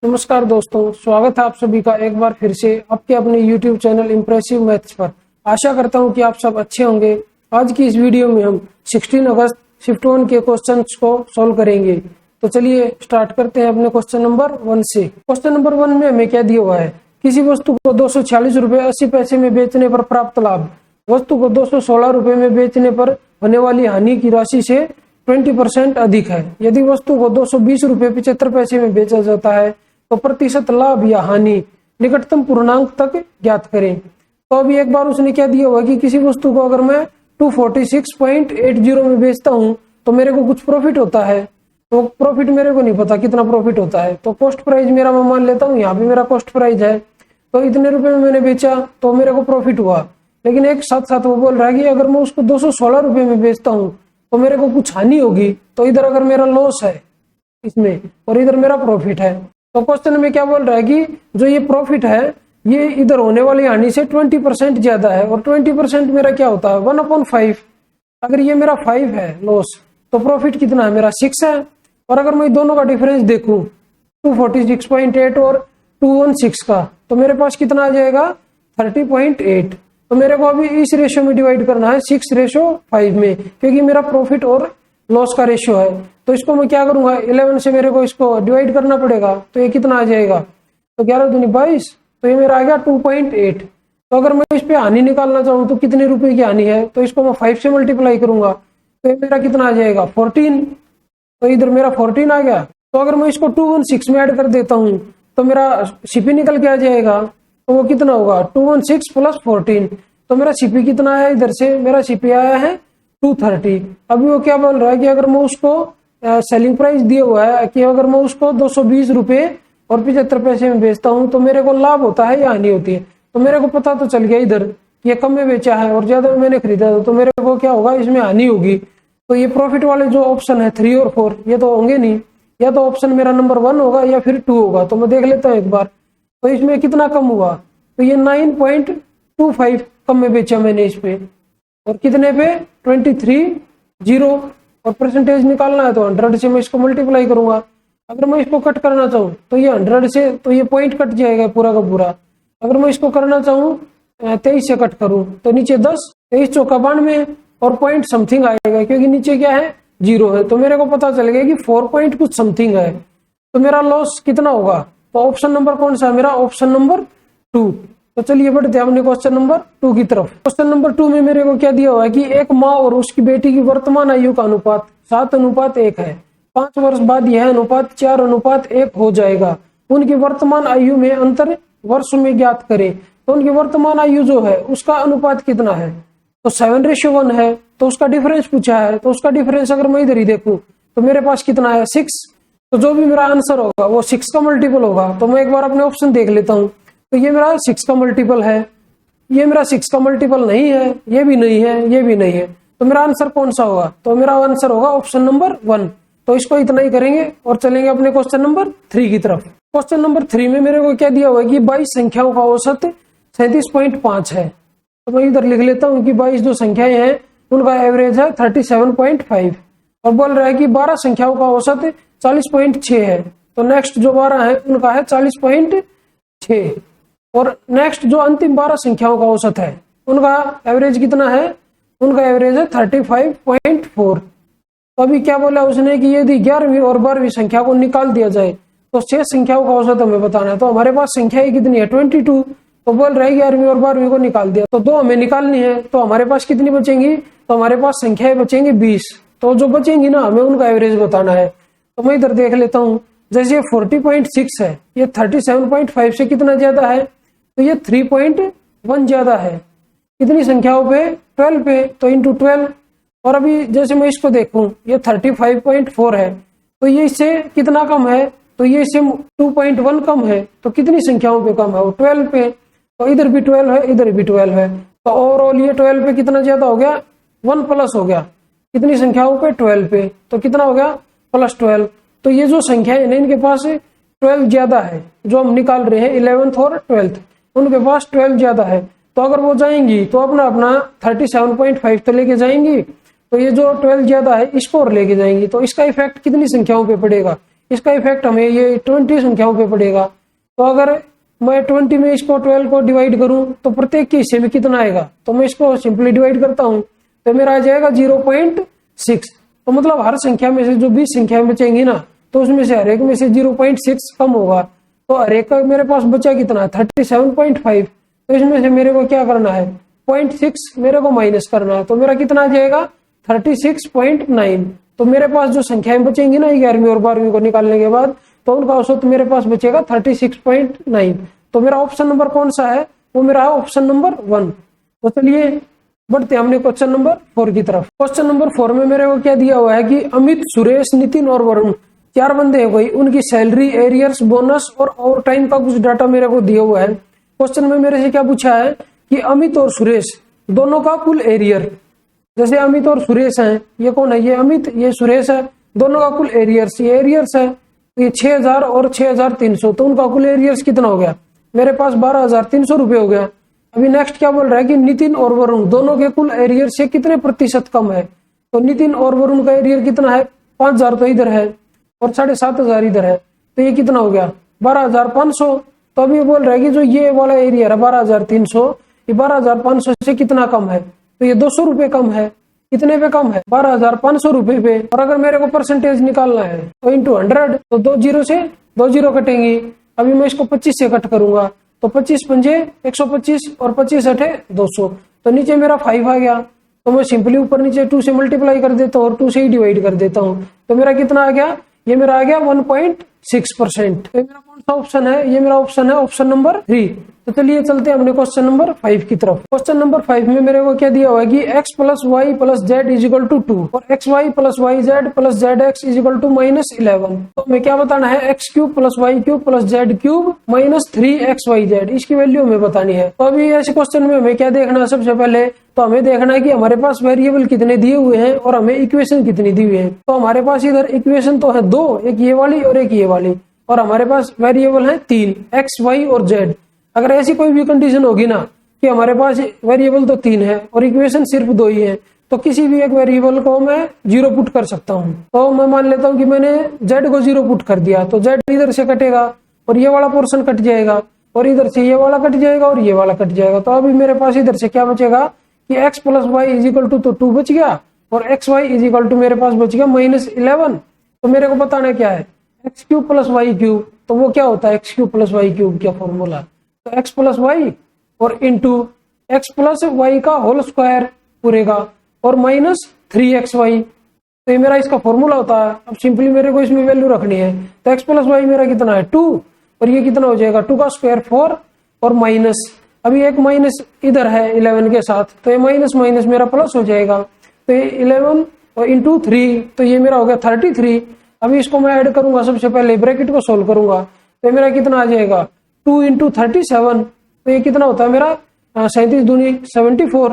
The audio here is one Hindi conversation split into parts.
नमस्कार दोस्तों, स्वागत है आप सभी का एक बार फिर से आपके अपने YouTube चैनल इम्प्रेसिव मैथ्स पर। आशा करता हूं कि आप सब अच्छे होंगे। आज की इस वीडियो में हम 16 अगस्त शिफ्ट 1 के क्वेश्चंस को सॉल्व करेंगे। तो चलिए स्टार्ट करते हैं अपने क्वेश्चन नंबर 1 से। क्वेश्चन नंबर 1 में हमें क्या दिया हुआ है, किसी वस्तु को 246 रुपए 80 पैसे में बेचने पर प्राप्त लाभ वस्तु को 216 रुपए में बेचने पर होने वाली हानि की राशि से 20% अधिक है। यदि वस्तु को 220 रुपए 75 पैसे में बेचा जाता है तो प्रतिशत लाभ या हानि निकटतम पूर्णांक तक ज्ञात करें। तो अभी एक बार उसने क्या दिया हुआ कि किसी वस्तु को अगर मैं 246.80 में बेचता हूं तो मेरे को कुछ प्रॉफिट होता है। तो प्रॉफिट मेरे को नहीं पता कितना प्रॉफिट होता है, तो कॉस्ट प्राइस मेरा मैं मान लेता हूँ, यहाँ भी मेरा कॉस्ट प्राइस है। तो इतने रुपए में मैंने बेचा तो मेरे को प्रॉफिट हुआ, लेकिन एक साथ साथ वो बोल रहा है कि अगर मैं उसको 216 रुपए में बेचता हूँ तो मेरे को कुछ हानि होगी। तो इधर अगर मेरा लॉस है इसमें और इधर मेरा प्रॉफिट है, तो क्वेश्चन में क्या बोल रहा है कि जो ये प्रॉफिट है ये इधर होने वाली हानि से 20% ज्यादा है, और 20% मेरा क्या होता है 1/5। अगर ये मेरा 5 है लॉस, तो प्रॉफिट कितना है मेरा 6 है। और अगर मैं दोनों का डिफरेंस देखूं 246.8 और 216 का, तो मेरे पास कितना आ जाएगा 30.8। तो मेरे को अभी इस रेशियो में डिवाइड करना है 6:5 में, क्योंकि मेरा प्रॉफिट और लॉस का रेशियो है। तो इसको मैं क्या करूंगा 11 से मेरे को इसको डिवाइड करना पड़ेगा। तो ये कितना आ जाएगा, तो 11 दूनी 22, तो ये मेरा आ गया 2.8। तो अगर मैं इस पे हानि निकालना चाहूँ तो कितने रुपए की हानि है, तो इसको मैं 5 से मल्टीप्लाई करूंगा, तो ये मेरा कितना आ जाएगा 14। तो इधर मेरा 14 आ गया। तो अगर मैं इसको 216 में ऐड कर देता हूँ तो मेरा सीपी निकल के आ जाएगा। तो वो कितना होगा 216 प्लस 14। तो मेरा सीपी कितना आया, इधर से मेरा सीपी आया है 230। अभी वो क्या बोल रहा है कि अगर मैं उसको सेलिंग प्राइस दिया हुआ है कि अगर मैं उसको 220 रुपए और 75 पैसे में बेचता हूँ तो मेरे को लाभ होता है या हानि होती है। तो मेरे को पता तो चल गया इधर ये कम में बेचा है और ज्यादा में मैंने खरीदा था, तो मेरे को क्या होगा इसमें हानि होगी। तो ये प्रॉफिट वाले जो ऑप्शन है 3 और 4 ये तो होंगे नहीं, या तो ऑप्शन मेरा नंबर 1 होगा या फिर 2 होगा। तो मैं देख लेता हूँ एक बार, तो इसमें कितना कम हुआ, तो ये 9.25 कम में बेचा मैंने इस पे, और कितने पे 23.0, और परसेंटेज निकालना है तो 100 से मैं इसको मल्टीप्लाई करूंगा। अगर मैं इसको कट करना चाहूँ तो ये 100 से, तो ये पॉइंट कट जाएगा पूरा का पूरा। अगर मैं इसको करना चाहूँ 23 से कट करूं तो नीचे 10, 23 चौका 92 और पॉइंट समथिंग आएगा, क्योंकि नीचे क्या है 0 है। तो मेरे को पता चल गया कि 4 पॉइंट कुछ समथिंग है। तो मेरा लॉस कितना होगा, तो ऑप्शन नंबर कौन सा है मेरा, ऑप्शन नंबर 2। तो चलिए बढ़ते हैं अपने क्वेश्चन नंबर 2 की तरफ। क्वेश्चन नंबर 2 में मेरे को क्या दिया हुआ है कि एक माँ और उसकी बेटी की वर्तमान आयु का अनुपात 7:1 है। 5 वर्ष बाद यह अनुपात 4:1 हो जाएगा। उनकी वर्तमान आयु में अंतर वर्ष में ज्ञात करें। तो उनकी वर्तमान आयु जो है उसका अनुपात कितना है, तो 7:1 है। तो उसका डिफरेंस पूछा है, तो उसका डिफरेंस अगर मैं इधर ही देखूं तो मेरे पास कितना है 6। तो जो भी मेरा आंसर होगा वो 6 का मल्टीपल होगा। तो मैं एक बार अपने ऑप्शन देख लेता हूँ, तो ये मेरा 6 का मल्टीपल है, ये मेरा 6 का मल्टीपल नहीं है, ये भी नहीं है, ये भी नहीं है। तो मेरा आंसर कौन सा होगा, तो मेरा आंसर होगा ऑप्शन नंबर 1। तो इसको इतना ही करेंगे और चलेंगे अपने क्वेश्चन नंबर 3 की तरफ। क्वेश्चन नंबर 3 में मेरे को क्या दिया हुआ है कि 22 संख्याओं का औसत 37.5 है। तो मैं इधर लिख लेता हूँ कि 22 जो संख्याएं हैं उनका एवरेज है 37.5, और बोल रहा है कि 12 संख्याओं का औसत 40.6 है। तो नेक्स्ट जो 12 है उनका है 40.6, और नेक्स्ट जो अंतिम 12 संख्याओं का औसत है उनका एवरेज कितना है, उनका एवरेज है 35.4। तो अभी क्या बोला उसने कि यदि 11वीं और 12वीं संख्या को निकाल दिया जाए तो 6 संख्याओं का औसत हमें बताना है। तो हमारे पास संख्याएं कितनी है 22। तो बोल रहा है 11वीं और 12वीं को निकाल दिया, तो 2 हमें निकालनी है। तो हमारे पास कितनी बचेंगी, तो हमारे पास संख्याएं बचेंगी 20। तो जो बचेंगी ना हमें उनका एवरेज बताना है। तो मैं इधर देख लेता हूँ, जैसे 40.6 है, ये 37.5 से कितना ज्यादा है, तो ये 3.1 ज्यादा है। कितनी संख्याओं पे 12 पे, तो इंटू 12। और अभी जैसे मैं इसको देखूं ये 35.4 है, तो ये इससे कितना कम है, तो ये इससे 2.1 कम है। तो कितनी संख्याओं पे कम है, वो 12 पे। तो इधर भी 12 है, इधर भी 12 है। तो ओवरऑल ये 12 पे कितना ज्यादा हो गया, 1 प्लस हो गया। कितनी संख्याओं पे 12 पे, तो कितना हो गया +12। तो ये जो संख्या है इनके पास 12 ज्यादा है, जो हम निकाल रहे हैं 11th और 12th, उनके पास 12 ज्यादा है। तो अगर वो जाएंगी तो अपना 37.5 तो लेके जाएंगी, तो ये जो 12 ज्यादा है इसको और लेके जाएंगी। तो इसका इफेक्ट कितनी संख्याओं पे पड़ेगा, इसका इफेक्ट हमें ये 20 संख्याओं पे पड़ेगा। तो अगर मैं 20 में इसको 12 को डिवाइड करूं तो प्रत्येक के हिस्से में कितना आएगा, तो मैं इसको सिंपली डिवाइड करता हूं तो मेरा आ जाएगा 0.6। तो मतलब हर संख्या में से जो 20 संख्याएं बचेंगी ना, तो उसमें से हर एक में से 0.6 कम होगा। तो हर एक का मेरे पास बचा कितना, 37.5। तो इसमें से मेरे को क्या करना है, 0.6 मेरे को माइनस करना है। तो मेरा कितना आ जाएगा, 36.9। तो मेरे पास जो संख्याएं बचेंगी ना 11वीं और 12वीं को निकालने के बाद, तो उनका औसत मेरे पास बचेगा 36.9। तो मेरा ऑप्शन नंबर कौन सा है, वो मेरा ऑप्शन नंबर 1। तो चलिए बढ़ते हमने क्वेश्चन नंबर 4 की तरफ। क्वेश्चन नंबर 4 में मेरे को क्या दिया हुआ है कि अमित, सुरेश, नितिन और वरुण 4 बंदे हो गई, उनकी सैलरी, एरियर्स, बोनस और ओवर टाइम का कुछ डाटा मेरे को दिया हुआ है। क्वेश्चन में मेरे से क्या पूछा है कि अमित और सुरेश दोनों का कुल एरियर, जैसे अमित और सुरेश हैं, ये कौन है, ये अमित, ये सुरेश है, दोनों का कुल एरियर्स, ये एरियर्स है, ये 6000 और 6300, तो उनका कुल एरियर्स कितना हो गया, मेरे पास 12300 रुपए हो गया। अभी नेक्स्ट क्या बोल रहा है कि नितिन और वरुण दोनों के कुल एरियर से कितने प्रतिशत कम है। तो नितिन और वरुण का एरियर कितना है, 5000 तो इधर है और 7500 इधर है, तो ये कितना हो गया 12500। तो अभी बोल रहा है कि जो ये वाला एरियर है 12300, ये 12500 से कितना कम है, तो ये 200 रुपए कम है। कितने पे कम है, 12500 रुपए पे। और अगर मेरे को परसेंटेज निकालना है तो इंटू 100, तो 2 जीरो से 2 जीरो कटेंगी। अभी मैं इसको 25 से कट करूंगा, तो 25 पंजे 125 और 25 अठे 200, तो नीचे मेरा 5 आ गया। तो मैं सिंपली ऊपर नीचे 2 से मल्टीप्लाई कर देता हूँ और 2 से ही डिवाइड कर देता हूँ, तो मेरा कितना आ गया, ये मेरा आ गया 1.6%। तो मेरा कौन सा ऑप्शन है, ये मेरा ऑप्शन है ऑप्शन नंबर 3। तो चलिए चलते हैं अपने क्वेश्चन नंबर 5 की तरफ। क्वेश्चन नंबर 5 में मेरे को क्या दिया हुआ है कि x plus y plus z is equal to 2 और x y plus y z plus z x is equal to -11। तो हमें क्या बताना है, x cube plus y cube plus z cube minus 3xyz, इसकी वैल्यू हमें बतानी है। तो अभी ऐसे क्वेश्चन में हमें क्या देखना है, सबसे पहले तो हमें देखना है कि हमारे पास वेरिएबल कितने दिए हुए हैं और हमें इक्वेशन कितनी दी हुई है। तो हमारे पास इधर इक्वेशन तो है 2, एक ये वाली और एक ये वाली, और हमारे पास वेरिएबल है 3, एक्स वाई और जेड। अगर ऐसी कोई भी कंडीशन होगी ना कि हमारे पास वेरिएबल तो 3 है और इक्वेशन सिर्फ 2 ही है, तो किसी भी एक वेरिएबल को मैं 0 पुट कर सकता हूँ। तो मैं मान लेता हूँ कि मैंने जेड को 0 पुट कर दिया, तो जेड इधर से कटेगा और ये वाला पोर्शन कट जाएगा और इधर से ये वाला कट जाएगा और ये वाला कट जाएगा। तो अभी मेरे पास इधर से क्या बचेगा कि x plus y is equal to, तो 2 बच गया, और x y is equal to मेरे पास बच गया -11। तो मेरे को बताना क्या है, x cube plus y cube, तो वो क्या होता है, x cube plus y cube क्या फॉर्मूला, तो एक्स प्लस वाई और इंटू एक्स प्लस वाई का होल स्क्वायर पूरे का और -3xy, तो ये मेरा इसका फॉर्मूला होता है। अब सिंपली मेरे को इसमें वैल्यू रखनी है, तो एक्स प्लस वाई मेरा कितना है 2 और ये कितना हो जाएगा 2 का स्क्वायर 4 और माइनस, अभी एक माइनस इधर है 11 के साथ, तो ये माइनस माइनस मेरा प्लस हो जाएगा। तो ये 11 और इंटू 3, तो ये मेरा हो गया 33। अभी इसको मैं ऐड करूंगा, सबसे पहले ब्रैकेट को सोल्व करूंगा, तो मेरा कितना आ जाएगा 2 इंटू 37, तो ये कितना होता है मेरा 37 दूनी 74।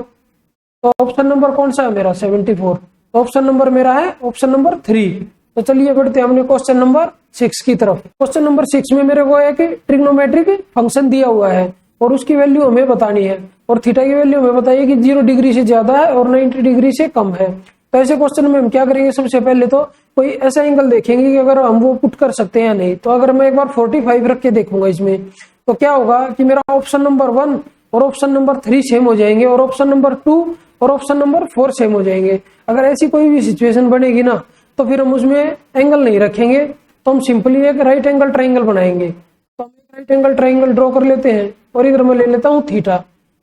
तो ऑप्शन नंबर कौन सा है मेरा 74। तो ऑप्शन नंबर मेरा है ऑप्शन नंबर 3। तो चलिए बढ़ते हैं हमने क्वेश्चन नंबर 6 की तरफ। क्वेश्चन नंबर 6 में मेरे को एक ट्रिग्नोमेट्रिक फंक्शन दिया हुआ है और उसकी वैल्यू हमें बतानी है, और थीटा की वैल्यू हमें बताइए कि 0 डिग्री से ज्यादा है और 90 डिग्री से कम है। तो ऐसे क्वेश्चन में हम क्या करेंगे, सबसे पहले तो कोई ऐसा एंगल देखेंगे कि अगर हम वो पुट कर सकते हैं या नहीं। तो अगर मैं एक बार 45 रख के देखूंगा इसमें, तो क्या होगा कि मेरा ऑप्शन नंबर 1 और ऑप्शन नंबर 3 सेम हो जाएंगे और ऑप्शन नंबर 2 और ऑप्शन नंबर 4 सेम हो जाएंगे। अगर ऐसी कोई भी सिचुएशन बनेगी ना, तो फिर हम उसमें एंगल नहीं रखेंगे, तो हम सिंपली एक राइट एंगल ट्राइंगल बनाएंगे। तो हम एक राइट एंगल ट्राइंगल ड्रॉ कर लेते हैं और इधर मैं ले लेता हूँ थीटा।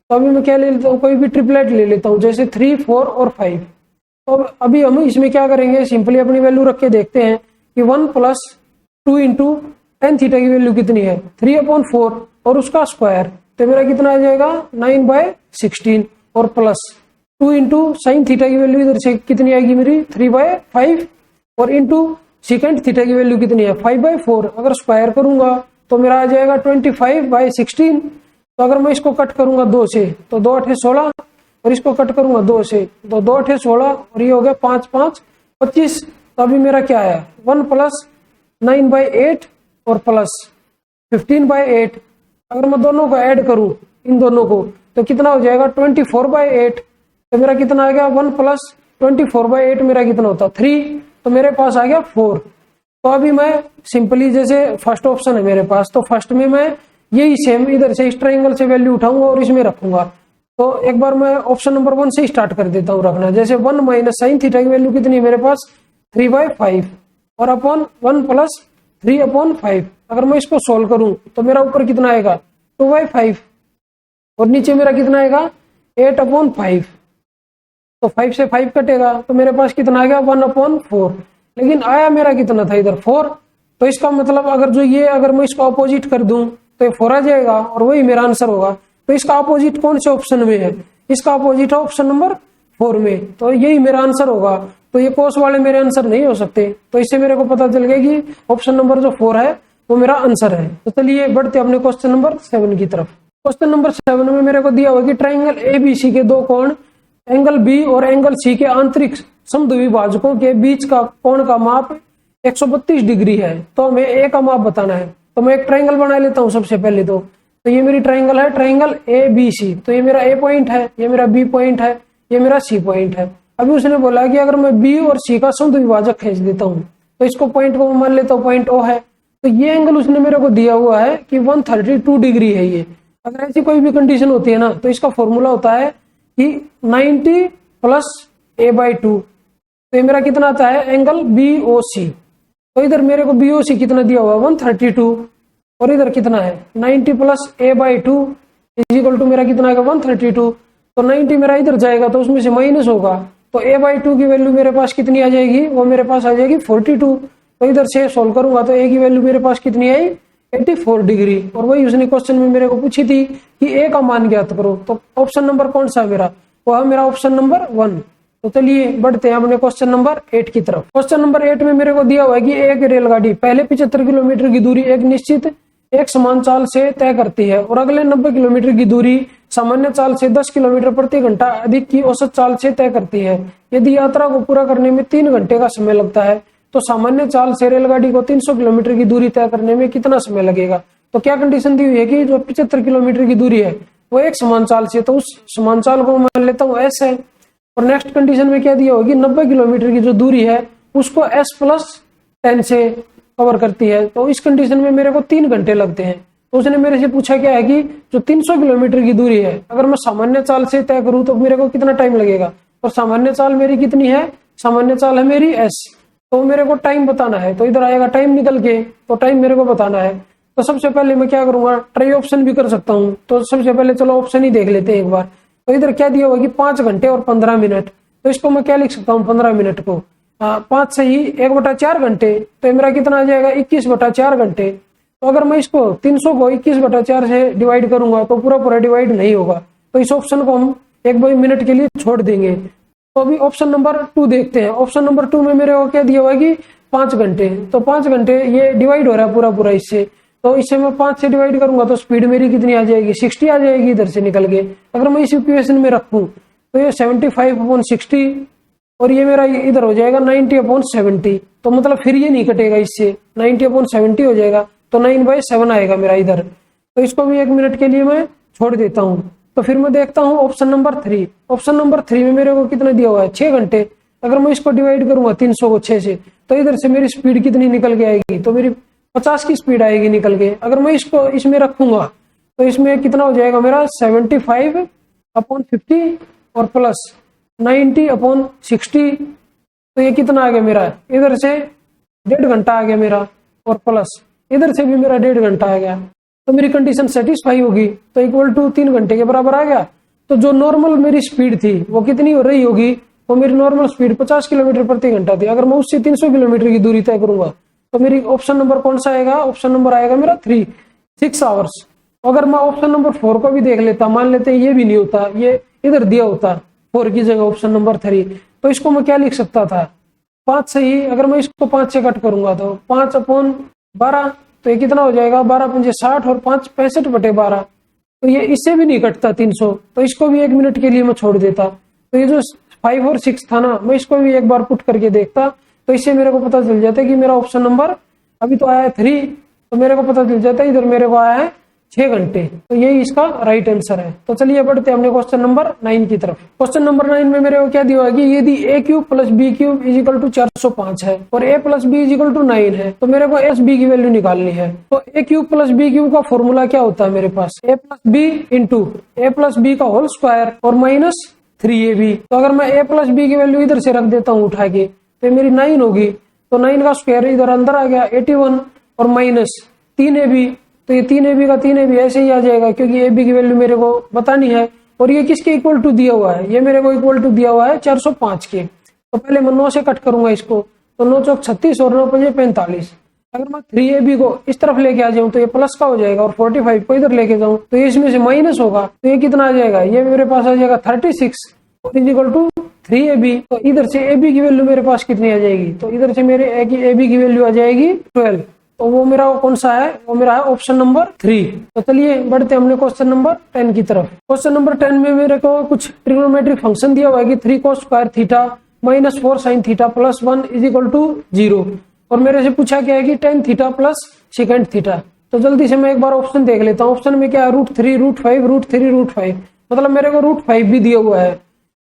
तो अभी मैं क्या ले लेता हूँ, कोई भी ट्रिपलेट ले लेता हूँ, जैसे 3, 4 और 5। तो अभी हम इसमें क्या करेंगे, सिंपली अपनी वैल्यू रख के देखते हैं कि 1 प्लस 2 इंटू टेन थीटा की वैल्यू कितनी है 3/4 और उसका स्क्वायर, तो मेरा कितना आ जाएगा 9/16 और प्लस 2 इंटू साइन थीटा की वैल्यू इधर से कितनी आएगी मेरी 3/5 और इंटू सेकेंड थीटा की वैल्यू कितनी है 5/4। अगर स्क्वायर करूंगा तो मेरा आ जाएगा 25/16। तो अगर मैं इसको कट करूंगा 2 से तो 2 8 16 और इसको कट करूंगा 2 से तो 2 8 16 और ये हो गया 5 5 25। तो अभी मेरा क्या है 1 प्लस 9/8 और प्लस 15/8। अगर मैं दोनों को ऐड करूं इन दोनों को तो कितना हो जाएगा 24/8। तो मेरा कितना आ गया 1 प्लस 24/8 मेरा कितना होता 3। तो मेरे पास आ गया 4। तो अभी मैं सिंपली जैसे फर्स्ट ऑप्शन है मेरे पास, तो फर्स्ट में मैं यही सेम इधर से इस ट्रायंगल से वैल्यू उठाऊंगा और इसमें रखूंगा। तो एक बार मैं ऑप्शन नंबर 1 से स्टार्ट कर देता हूँ रखना। जैसे 1 माइनस साइन थीटा की वैल्यू कितनी है मेरे पास 3/5 और अपॉन 1 प्लस 3/5। अगर मैं इसको सोल्व करूं तो मेरा ऊपर कितना आएगा 2/5 और नीचे मेरा कितना आएगा 8/5। तो 5 से 5 कटेगा तो मेरे पास कितना आ गया 1/4। लेकिन आया मेरा कितना था इधर 4। तो इसका मतलब अगर जो ये अगर मैं इसको अपोजिट कर दूं तो ये 4 आ जाएगा और वही मेरा आंसर होगा। तो इसका अपोजिट कौन से ऑप्शन में है, इसका अपोजिट है ऑप्शन नंबर 4 में, तो यही मेरा आंसर होगा। तो ये कोस वाले मेरे आंसर नहीं हो सकते। तो इससे मेरे को पता चल गया कि ऑप्शन नंबर जो 4 है वो मेरा आंसर है। तो चलिए बढ़ते अपने क्वेश्चन नंबर 7 की तरफ। क्वेश्चन नंबर 7 में मेरे को दिया हुआ कि ट्राइंगल एबीसी के दो कोण एंगल बी और एंगल सी के आंतरिक समद्विभाजकों के बीच का कोण का माप 132 डिग्री है। तो हमें ए का माप बताना है। तो मैं एक ट्राइंगल बना लेता हूं सबसे पहले। तो ये मेरी ट्राइंगल है, ट्राइंगल ए बी सी। तो ये मेरा ए पॉइंट है, ये मेरा बी पॉइंट है, ये मेरा सी पॉइंट है। अभी उसने बोला कि अगर मैं बी और सी का समद्विभाजक खींच देता हूं तो इसको पॉइंट को मान लेता हूं पॉइंट ओ है। तो ये एंगल उसने मेरे को दिया हुआ है कि 132 डिग्री है ये। अगर ऐसी कोई भी कंडीशन होती है ना तो इसका फॉर्मूला होता है कि 90 प्लस a/2। तो ये मेरा कितना आता है एंगल BOC। तो इधर मेरे को BOC कितना दिया हुआ है 132 और इधर कितना है 90 plus a/2 is equal to मेरा कितना आएगा 132। तो 90 मेरा इधर जाएगा तो उसमें से माइनस होगा। तो a/2 की वैल्यू मेरे पास कितनी आ जाएगी, वो मेरे पास आ जाएगी 42। तो इधर से सोल्व करूंगा तो a की वैल्यू मेरे पास कितनी आई 84 डिग्री। और वही उसने क्वेश्चन में मेरे को पूछी थी कि a का मान ज्ञात करो। तो ऑप्शन नंबर कौन सा है मेरा, वो है मेरा ऑप्शन नंबर 1। तो चलिए बढ़ते हैं अपने क्वेश्चन नंबर 8 की तरफ। क्वेश्चन नंबर 8 में मेरे को दिया हुआ है कि एक रेलगाड़ी पहले 75 किलोमीटर की दूरी एक निश्चित एक समान चाल से तय करती है और अगले 90 किलोमीटर की दूरी सामान्य चाल से 10 किलोमीटर प्रति घंटा अधिक की औसत चाल से तय करती है। यदि यात्रा को पूरा करने में 3 घंटे का समय लगता है तो सामान्य चाल से रेलगाड़ी को 300 किलोमीटर की दूरी तय करने में कितना समय लगेगा। तो क्या कंडीशन दी हुई है कि जो 75 किलोमीटर की दूरी है वो एक समान चाल से, तो उस समान चाल को मान लेता हूँ एस है। और नेक्स्ट कंडीशन में क्या दिया होगी 90 किलोमीटर की जो दूरी है उसको S+10 से कवर करती है। तो इस कंडीशन में मेरे को 3 घंटे लगते हैं। तो उसने मेरे से पूछा क्या है कि जो 300 किलोमीटर की दूरी है अगर मैं सामान्य चाल से तय करूं तो मेरे को कितना टाइम लगेगा। और सामान्य चाल मेरी कितनी है, सामान्य चाल है मेरी S। तो मेरे को टाइम बताना है। तो इधर आएगा टाइम निकल के, तो टाइम मेरे को बताना है। तो सबसे पहले मैं क्या करूंगा, ट्राई ऑप्शन भी कर सकता हूँ। तो सबसे पहले चलो ऑप्शन ही देख लेते हैं एक बार। तो इधर क्या दिया हुआ कि 5 घंटे और 15 मिनट। तो इसको मैं क्या लिख सकता हूँ 15 मिनट को 5 से ही 1/4 घंटे। तो मेरा कितना आ जाएगा 21/4 घंटे। तो अगर मैं इसको 300 को 21/4 से डिवाइड करूंगा तो पूरा पूरा डिवाइड नहीं होगा। तो इस ऑप्शन को हम 1 मिनट के लिए छोड़ देंगे। तो अभी ऑप्शन नंबर 2 देखते हैं। ऑप्शन नंबर 2 में मेरे को क्या दिया हुआ है कि 5 घंटे। तो 5 घंटे ये डिवाइड हो रहा है पूरा पूरा इससे। तो इससे मैं 5 से डिवाइड करूंगा तो स्पीड मेरी कितनी आ जाएगी 60 आ जाएगी इधर से निकल के। अगर मैं इस इक्वेशन में रखूं तो ये 75/60 और ये मेरा इधर हो जाएगा 90/70। तो मतलब फिर ये नहीं कटेगा इससे, 90/70 हो जाएगा। तो 9/7 आएगा मेरा इधर। तो इसको भी 1 मिनट के लिए मैं छोड़ देता हूँ। तो फिर मैं देखता हूँ ऑप्शन नंबर 3। ऑप्शन नंबर 3 में मेरे को कितना दिया हुआ है 6 घंटे। अगर मैं इसको डिवाइड करूंगा 300 को 6 से तो इधर से मेरी स्पीड कितनी निकल के आएगी, तो मेरी 50 की स्पीड आएगी निकल के। अगर मैं इसको इसमें रखूंगा तो इसमें कितना हो जाएगा मेरा 75/50 और प्लस 90/60। तो ये कितना आ गया मेरा, इधर से 1.5 घंटा आ गया मेरा और प्लस इधर से भी मेरा 1.5 घंटा आ गया। तो मेरी कंडीशन सेटिस्फाई होगी। तो इक्वल टू 3 घंटे के बराबर आ गया। तो जो नॉर्मल मेरी स्पीड थी वो कितनी हो रही होगी, वो मेरी नॉर्मल स्पीड 50 किलोमीटर प्रति घंटा थी। अगर मैं उससे 300 किलोमीटर की दूरी तय करूंगा तो मेरी ऑप्शन नंबर कौन सा आएगा, ऑप्शन नंबर आएगा मेरा 6 आवर्स। अगर मैं ऑप्शन नंबर 4 को भी देख लेता, मान लेते ये भी नहीं होता, ये इधर दिया होता 4 की जगह ऑप्शन नंबर 3, तो इसको मैं क्या लिख सकता था 5 से ही। अगर मैं इसको 5 से कट करूंगा तो 5/12 तो ये कितना हो जाएगा 12×5 = 60 और 5 65/12। तो ये इससे भी नहीं कटता 300। तो इसको भी 1 मिनट के लिए मैं छोड़ देता। तो ये जो 5 और 6 था ना, मैं इसको भी एक बार पुट करके देखता। तो इससे मेरे को पता चल जाता है कि मेरा ऑप्शन नंबर अभी तो आया है 3, तो मेरे को पता चल जाता है इधर मेरे को आया है 6 घंटे। तो यही इसका राइट आंसर है। तो चलिए बढ़ते हैं अपने क्वेश्चन नंबर 9 की तरफ। क्वेश्चन नंबर 9 में मेरे को क्या दिया है, यदि a cube plus b cube is equal to 405 है और a plus b is equal to 9 है, तो मेरे को एस बी की वैल्यू निकालनी है। तो a cube plus b cube का फॉर्मूला क्या होता है मेरे पास, a plus b into a plus b का होल स्क्वायर और माइनस 3ab। तो अगर मैं a प्लस बी की वैल्यू इधर से रख देता हूँ उठा के, तो मेरी 9 होगी। तो 9 का स्क्वायर इधर अंदर आ गया 81 और माइनस 3ab। तो ये 3ab का 3ab ऐसे ही आ जाएगा क्योंकि ab की वैल्यू मेरे को बतानी है। और ये किसके इक्वल टू दिया हुआ है, ये मेरे को इक्वल टू दिया हुआ है 405 के। तो पहले मैं 9 से कट करूंगा इसको, तो 9 चौक 36 और 9 पंजे 45। अगर मैं 3ab को इस तरफ लेके आ जाऊं तो ये प्लस का हो जाएगा और 45 को इधर लेके जाऊं तो ये इसमें से माइनस होगा। तो ये कितना आ जाएगा, ये मेरे पास आ जाएगा 36 इज इक्वल टू 3ab। तो इधर से ab की वैल्यू मेरे पास कितनी आ जाएगी, तो इधर से मेरे ab की वैल्यू आ जाएगी 12। तो वो मेरा कौन सा है, वो मेरा है ऑप्शन नंबर 3। तो चलिए बढ़ते हैं हमने क्वेश्चन नंबर 10 की तरफ। क्वेश्चन नंबर 10 में मेरे को कुछ ट्रिग्नोमेट्रिक फंक्शन दिया हुआ है कि 3 cos square theta minus 4 sin theta plus 1 is equal to 0। और मेरे से पूछा क्या है कि tan theta plus second theta. तो जल्दी से मैं एक बार ऑप्शन देख लेता हूँ। ऑप्शन में क्या है, √3 √5 √3 √5, मतलब मेरे को √5 भी दिया हुआ है।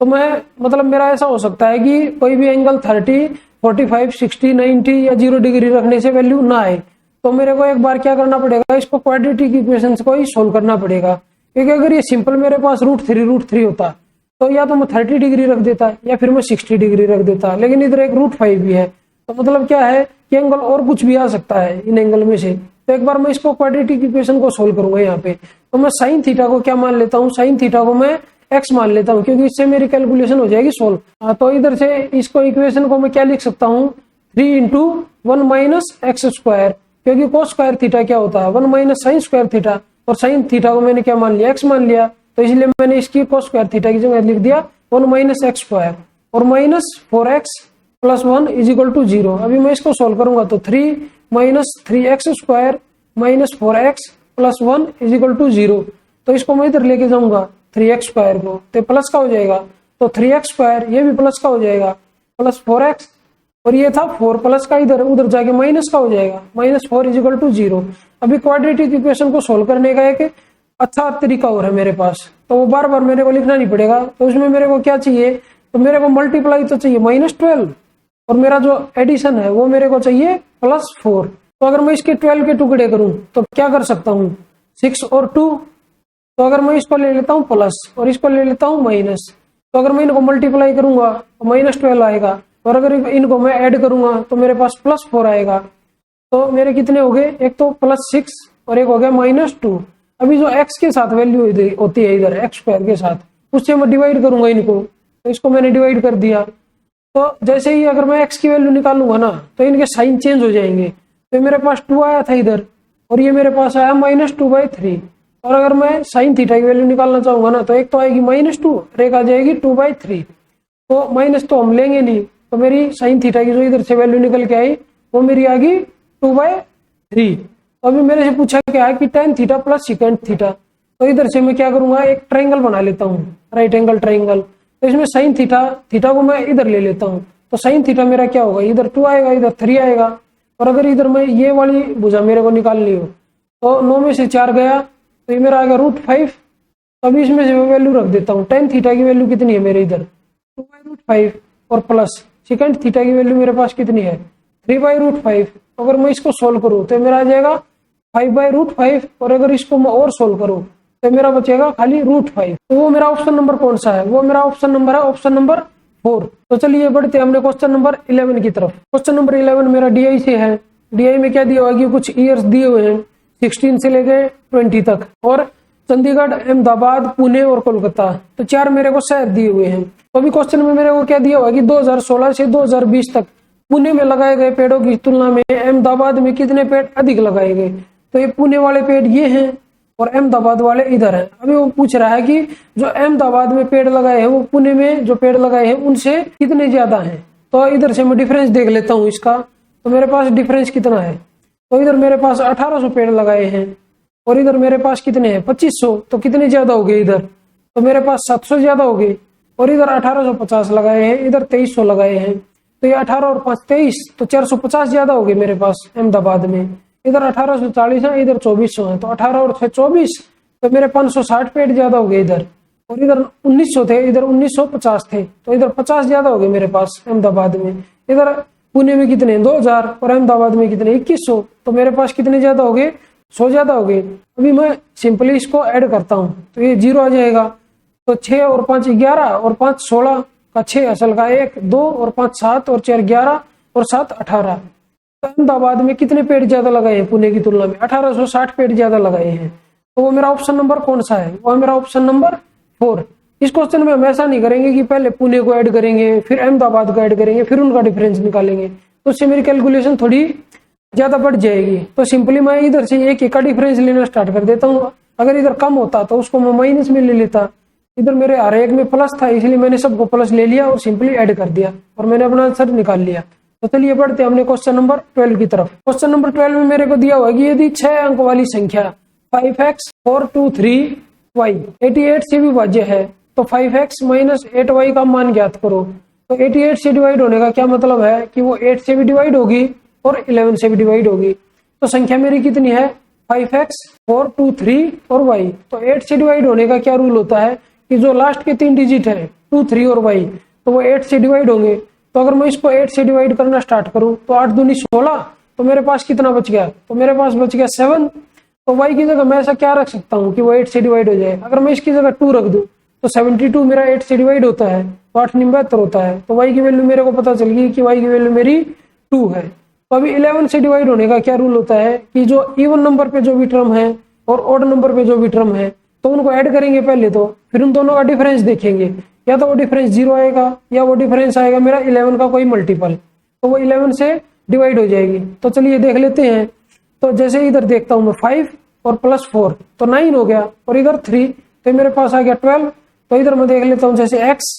तो मैं मतलब मेरा ऐसा हो सकता है कि कोई भी एंगल 30 45 60 90 या 0 डिग्री रखने से वैल्यू ना आए। तो मेरे को एक बार क्या करना पड़ेगा, इसको क्वाड्रेटिक इक्वेशंस को ही सोल्व करना पड़ेगा। क्योंकि अगर ये सिंपल मेरे पास √3 होता तो या तो मैं 30 डिग्री रख देता या फिर मैं 60 डिग्री रख देता, लेकिन इधर एक √5 भी है। तो मतलब क्या है कि एंगल और कुछ भी आ सकता है इन एंगल में से। तो एक बार मैं इसको क्वाड्रेटिक इक्वेशन को सोल्व करूंगा यहाँ पे। तो मैं साइन थीटा को क्या मान लेता हूँ, साइन थीटा को मैं x मान लेता हूँ क्योंकि इससे मेरी कैलकुलेशन हो जाएगी सोल्व। तो इधर से इसको इक्वेशन को मैं क्या लिख सकता हूँ, 3 इंटू 1 माइनस एक्स स्क्वायर, क्योंकि कोस स्क्वायर थीटा क्या होता है 1 माइनस साइन स्क्वायर थीटा। और साइन थीटा को मैंने क्या मान लिया, x मान लिया। तो इसलिए मैंने इसकी कोस स्क्वायर थीटा की जगह लिख दिया 1 माइनस एक्स स्क्वायर और minus 4x plus 1 is equal to 0। अभी मैं इसको सोल्व करूंगा तो 3 minus 3x square minus 4x plus 1 is equal to 0। तो इसको मैं इधर लेके जाऊंगा 3x स्क्वायर को, तो प्लस का हो जाएगा। तो 3x स्क्वायर ये भी प्लस का हो जाएगा प्लस 4x, और ये था 4 प्लस का इधर उधर जाके माइनस का हो जाएगा माइनस 4 इज इक्वल टू 0। अभी क्वाड्रेटिक इक्वेशन को सोल्व करने का एक अच्छा तरीका और है मेरे पास, तो वो बार बार मेरे को लिखना नहीं पड़ेगा। तो उसमें मेरे को क्या चाहिए, तो मेरे को मल्टीप्लाई तो चाहिए -12 और मेरा जो एडिशन है वो मेरे को चाहिए +4। तो अगर मैं इसके 12 के टुकड़े करूं तो क्या कर सकता हूं, 6 और 2। तो अगर मैं इसको ले लेता हूं प्लस और इसको ले लेता हूं माइनस, तो अगर मैं इनको मल्टीप्लाई करूंगा तो -12 आएगा और अगर इनको मैं ऐड करूंगा तो मेरे पास +4 आएगा। तो मेरे कितने हो गए, एक तो +6 और एक हो गया -2। अभी जो x के साथ वैल्यू होती है इधर x स्क्वायर के साथ, उससे मैं डिवाइड करूंगा इनको। तो इसको मैंने डिवाइड कर दिया। तो जैसे ही अगर मैं x की वैल्यू निकालूंगा ना तो इनके साइन चेंज हो जाएंगे। तो मेरे पास 2 आया था इधर और ये मेरे पास आया -2/3। और अगर मैं साइन थीटा की वैल्यू निकालना चाहूंगा ना तो एक तो आएगी -2 और एक आ जाएगी 2/3। तो माइनस तो हम लेंगे नहीं, तो मेरी साइन थीटा की जो इधर से वैल्यू निकल के आई वो मेरी आ गई 2/3। तो अभी मेरे से पूछा क्या है कि tan theta plus second theta. तो इधर से मैं क्या करूंगा, एक ट्राइंगल बना लेता हूँ, राइट एंगल ट्राइंगल। तो इसमें साइन थीटा को मैं इधर ले लेता हूँ। तो साइन थीटा मेरा क्या होगा, इधर 2 आएगा इधर 3 आएगा। और अगर इधर मैं ये वाली भुजा मेरे को निकालनी हो तो 9 में से 4 गया तो ये मेरा आ गया √5। तो अभी इसमें से मैं वैल्यू रख देता हूँ। tan थीटा की वैल्यू कितनी है मेरे इधर 2/√5 और प्लस सेकेंड थीटा की वैल्यू मेरे पास कितनी है 3/√5। अगर मैं इसको सोल्व करूँ तो मेरा आ जाएगा 5/√5 और अगर इसको मैं और सोल्व करूँ तो मेरा बचेगा खाली √5। तो वो मेरा ऑप्शन नंबर कौन सा है, वो मेरा ऑप्शन नंबर है ऑप्शन नंबर 4। तो चलिए बढ़ते हैं हमने क्वेश्चन नंबर 11 की तरफ। क्वेश्चन नंबर 11 मेरा DI से है। DI में क्या दिया हुआ है कि कुछ ईयर्स दिए हुए हैं 16 से लेके 20 तक, और चंडीगढ़, अहमदाबाद, पुणे और कोलकाता, तो 4 मेरे को शहर दिए हुए हैं। तो अभी क्वेश्चन में मेरे को क्या दिया हुआ है कि 2016 से 2020 तक पुणे में लगाए गए पेड़ों की तुलना में अहमदाबाद में कितने पेड़ अधिक लगाए गए। तो ये पुणे वाले पेड़ ये हैं और अहमदाबाद वाले इधर हैं। अभी वो पूछ रहा है कि जो अहमदाबाद में पेड़ लगाए हैं वो पुणे में जो पेड़ लगाए हैं उनसे कितने ज्यादा हैं। तो इधर से मैं डिफरेंस देख लेता हूँ इसका। तो मेरे पास डिफरेंस कितना है, तो इधर मेरे पास 1800 पेड़ लगाए हैं और इधर मेरे पास कितने हैं 2500। तो कितने ज्यादा हो गए इधर, तो मेरे पास 700 ज्यादा हो गए। और इधर 1850 लगाए हैं, इधर 2300 लगाए हैं। तो ये 18 और 5 23, तो 450 ज्यादा हो गए मेरे पास अहमदाबाद में। इधर 1840 है, इधर 2400 है, तो 18 और 6 24, तो मेरे 560 पेड़ ज्यादा हो गए इधर। और इधर 1900 थे, इधर 1950 थे, तो इधर 50 ज्यादा हो गए मेरे पास अहमदाबाद में। इधर पुणे में कितने 2000 और अहमदाबाद में कितने 2100, तो मेरे पास कितने ज्यादा हो गए 100 ज्यादा हो गए। अभी मैं सिंपली इसको ऐड करता हूं तो ये 0 आ जाएगा। तो 6 और 5 11 और 5 16 का 6 असल का 1 2 और 5 7 और 4 11 और 7 18। तो अहमदाबाद में कितने पेड़ ज्यादा लगाए हैं पुणे की तुलना में? 1860 पेड़ ज्यादा लगाए हैं। तो वो मेरा ऑप्शन नंबर कौन सा है? वो है मेरा ऑप्शन नंबर 4। इस क्वेश्चन में हम ऐसा नहीं करेंगे कि पहले पुणे को ऐड करेंगे फिर अहमदाबाद को ऐड करेंगे फिर उनका डिफरेंस निकालेंगे, तो उससे मेरी कैलकुलेशन थोड़ी ज्यादा बढ़ जाएगी। तो सिंपली मैं इधर से एक का डिफरेंस लेना स्टार्ट कर देता हूँ। अगर इधर कम होता तो उसको मैं माइनस में ले लेता, इधर मेरे हर एक में प्लस था इसलिए मैंने सबको प्लस ले लिया और सिंपली ऐड कर दिया और मैंने अपना आंसर निकाल लिया। तो चलिए बढ़ते हमने क्वेश्चन नंबर 12 की तरफ। क्वेश्चन नंबर 12 में मेरे को दिया हुआ कि यदि 6 अंक वाली संख्या 5x 423y 88 से विभाज्य है तो 5x माइनस 8y का मान ज्ञात करो। तो 88 से डिवाइड होने का क्या मतलब है कि वो 8 से भी डिवाइड होगी और 11 से भी डिवाइड होगी। तो संख्या मेरी कितनी है 5x 423 और y। तो 8 से डिवाइड होने का क्या रूल होता है कि जो लास्ट के 3 डिजिट है 2 3 और y तो वो 8 से डिवाइड होंगे। तो अगर मैं इसको 8 से डिवाइड करना स्टार्ट करूं तो 8 दूनी 16, तो मेरे पास कितना बच गया? तो मेरे पास बच गया 7। तो y की जगह मैं ऐसा क्या रख सकता हूँ कि वो 8 से डिवाइड हो जाए? अगर मैं इसकी जगह 2 रख दूं तो 72 मेरा 8 से डिवाइड होता है, तो 8 72 होता है। तो y की वैल्यू मेरे को पता चल गई कि y की वैल्यू मेरी 2 है। तो अभी 11 से डिवाइड होने का क्या रूल होता है कि जो इवन नंबर पे जो भी टर्म है और ऑड नंबर पे जो भी टर्म है तो उनको ऐड करेंगे पहले, तो फिर उन दोनों का डिफरेंस देखेंगे, या तो वो डिफरेंस 0 आएगा या वो डिफरेंस आएगा मेरा 11 का कोई मल्टीपल, तो वो 11 से डिवाइड हो जाएगी। तो चलिए देख लेते हैं। तो जैसे इधर देखता हूं मैं 5 और प्लस 4 तो 9 हो गया, और इधर 3 तो मेरे पास आ गया 12। तो इधर मैं देख लेता हूं जैसे x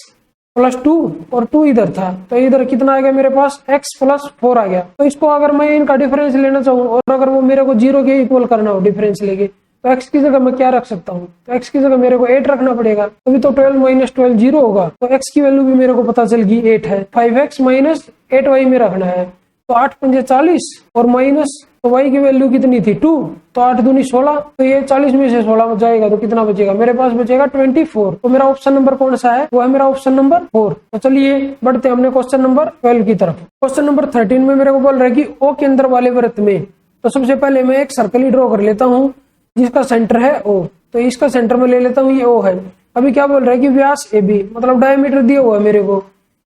प्लस 2 और 2 इधर था, तो इधर कितना आ गया मेरे पास x प्लस 4 आ गया। तो इसको अगर मैं इनका डिफरेंस लेना चाहूँ और अगर वो मेरे को 0 के इक्वल करना हो डिफरेंस लेके, तो x की जगह मैं क्या रख सकता हूँ? तो x की जगह मेरे को 8 रखना पड़ेगा, तभी तो 12 माइनस 12 0 होगा। तो x की वैल्यू भी मेरे को पता चल गई 8 है। 5x माइनस 8y में रखना है, तो 8 पंजे 40 और माइनस तो y की वैल्यू कितनी थी 2, तो 8 दूनी 16, तो ये 40 में से 16 जाएगा तो कितना बचेगा? मेरे पास बचेगा 24। तो मेरा ऑप्शन नंबर कौन सा है? वो है मेरा ऑप्शन नंबर 4। तो चलिए बढ़ते हैं हमने क्वेश्चन नंबर 12 की तरफ। क्वेश्चन नंबर 13 में मेरे को बोल रहा है कि O के अंदर वाले वृत्त में, तो सबसे पहले मैं एक सर्कल ही ड्रॉ कर लेता हूँ जिसका सेंटर है O। तो इसका सेंटर में ले लेता हूँ, ये O है। अभी क्या बोल रहा है कि व्यास AB मतलब डायमीटर दिया हुआ है मेरे को,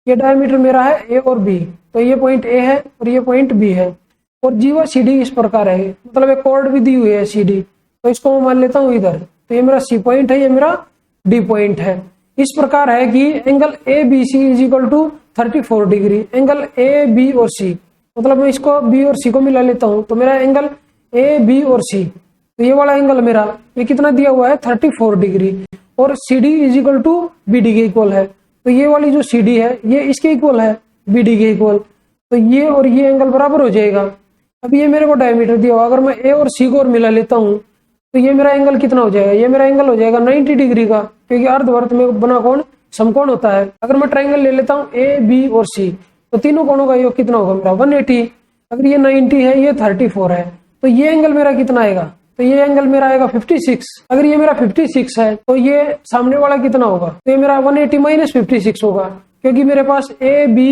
ये डायमीटर मेरा है A और B, तो ये पॉइंट A है और ये पॉइंट B है, और जी व CD इस प्रकार है, मतलब एक कॉर्ड भी दी हुई है CD, तो इसको मैं मान लेता हूँ इधर। तो ये मेरा C पॉइंट है, ये मेरा D पॉइंट है। इस प्रकार है कि angle ABC is equal to 34 degree. Angle A B और C, मतलब मैं इसको B और C को मिला लेता हूँ, तो मेरा एंगल A B और C, तो ये वाला एंगल मेरा ये कितना दिया हुआ है 34 डिग्री, और CD is equal to BD के इक्वल है। तो ये वाली जो CD है ये इसके इक्वल है BD के इक्वल, तो ये और ये एंगल बराबर हो जाएगा। अब ये मेरे को डायमीटर दिया हुआ, अगर मैं A और C को और मिला लेता हूँ तो ये मेरा एंगल कितना हो जाएगा? ये मेरा एंगल हो जाएगा 90 डिग्री का, क्योंकि अर्धवर्त में बना कोण समकोण होता है। अगर मैं ट्राइंगल ले लेता हूँ A B और C, तो तीनों कोणों का योग कितना होगा मेरा 180। अगर ये 90 है ये 34 है, तो ये एंगल मेरा कितना आएगा? तो ये एंगल मेरा आएगा 56। अगर ये मेरा 56 है तो ये सामने वाला कितना होगा? तो ये मेरा 180 माइनस 56 होगा, क्योंकि मेरे पास A B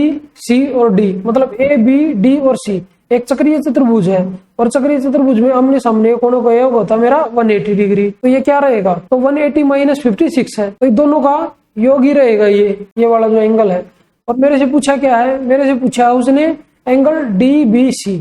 C और D मतलब A B D और C एक चक्रीय चतुर्भुज है, और चक्रीय चतुर्भुज में आमने सामने कोणों का योग होता है मेरा 180 डिग्री। तो ये क्या रहेगा? तो 180 माइनस 56 है, तो दोनों का योग ही रहेगा ये वाला जो एंगल है। और मेरे से पूछा क्या है? मेरे से पूछा उसने एंगल DBC,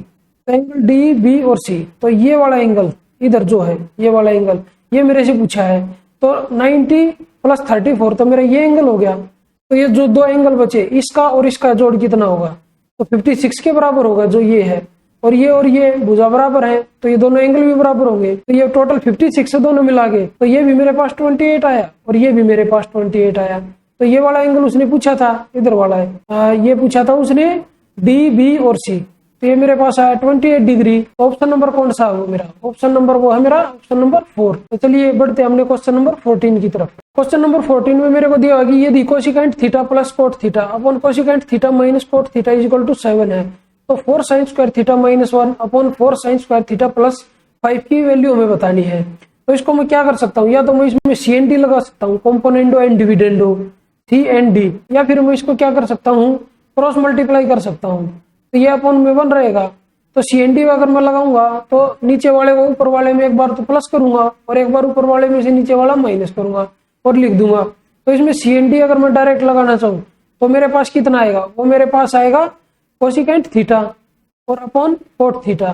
तो एंगल DB और C, तो ये वाला एंगल इधर जो है ये वाला एंगल ये मेरे से पूछा है। तो 90 प्लस 34 तो मेरा ये एंगल हो गया। तो ये जो दो एंगल बचे इसका और इसका जोड़ कितना होगा? तो 56 के बराबर होगा जो ये है, और ये भुजा बराबर है, तो ये दोनों एंगल भी बराबर होंगे। तो ये टोटल 56 से दोनों मिला के तो ये भी मेरे पास 28 आया और ये भी मेरे पास 28 आया। तो ये वाला एंगल उसने पूछा था, इधर वाला है ये पूछा था उसने DB और C, तो ये मेरे पास आया 28 डिग्री। ऑप्शन नंबर कौन सा है? मेरा ऑप्शन नंबर वो है मेरा ऑप्शन नंबर 4। तो चलिए बढ़ते हैं हमने क्वेश्चन नंबर 14 की तरफ। क्वेश्चन नंबर 14 में मेरे को दिया कि यदि cosecant theta plus cot theta upon cosecant theta minus cot theta is equal to 7 है, तो 4 sine square theta minus 1 upon 4 sine square theta plus 5 की वैल्यू हमें बतानी है। तो इसको मैं क्या कर सकता हूँ, या तो मैं इसमें सी एन डी लगा सकता हूँ, componendo and dividendo, C N D, या फिर मैं इसको क्या कर सकता हूँ, क्रॉस मल्टीप्लाई कर सकता हूँ। तो ये अपॉन में 1 रहेगा। तो सी एन डी अगर मैं लगाऊंगा तो नीचे वाले को ऊपर वाले में एक बार तो प्लस करूंगा और एक बार ऊपर वाले में से नीचे वाला माइनस करूंगा और लिख दूंगा। तो इसमें सी एन डी अगर मैं डायरेक्ट लगाना चाहूँ तो मेरे पास कितना आएगा, वो मेरे पास आएगा कोसिकेंट थीटा और अपॉन कोट थीटा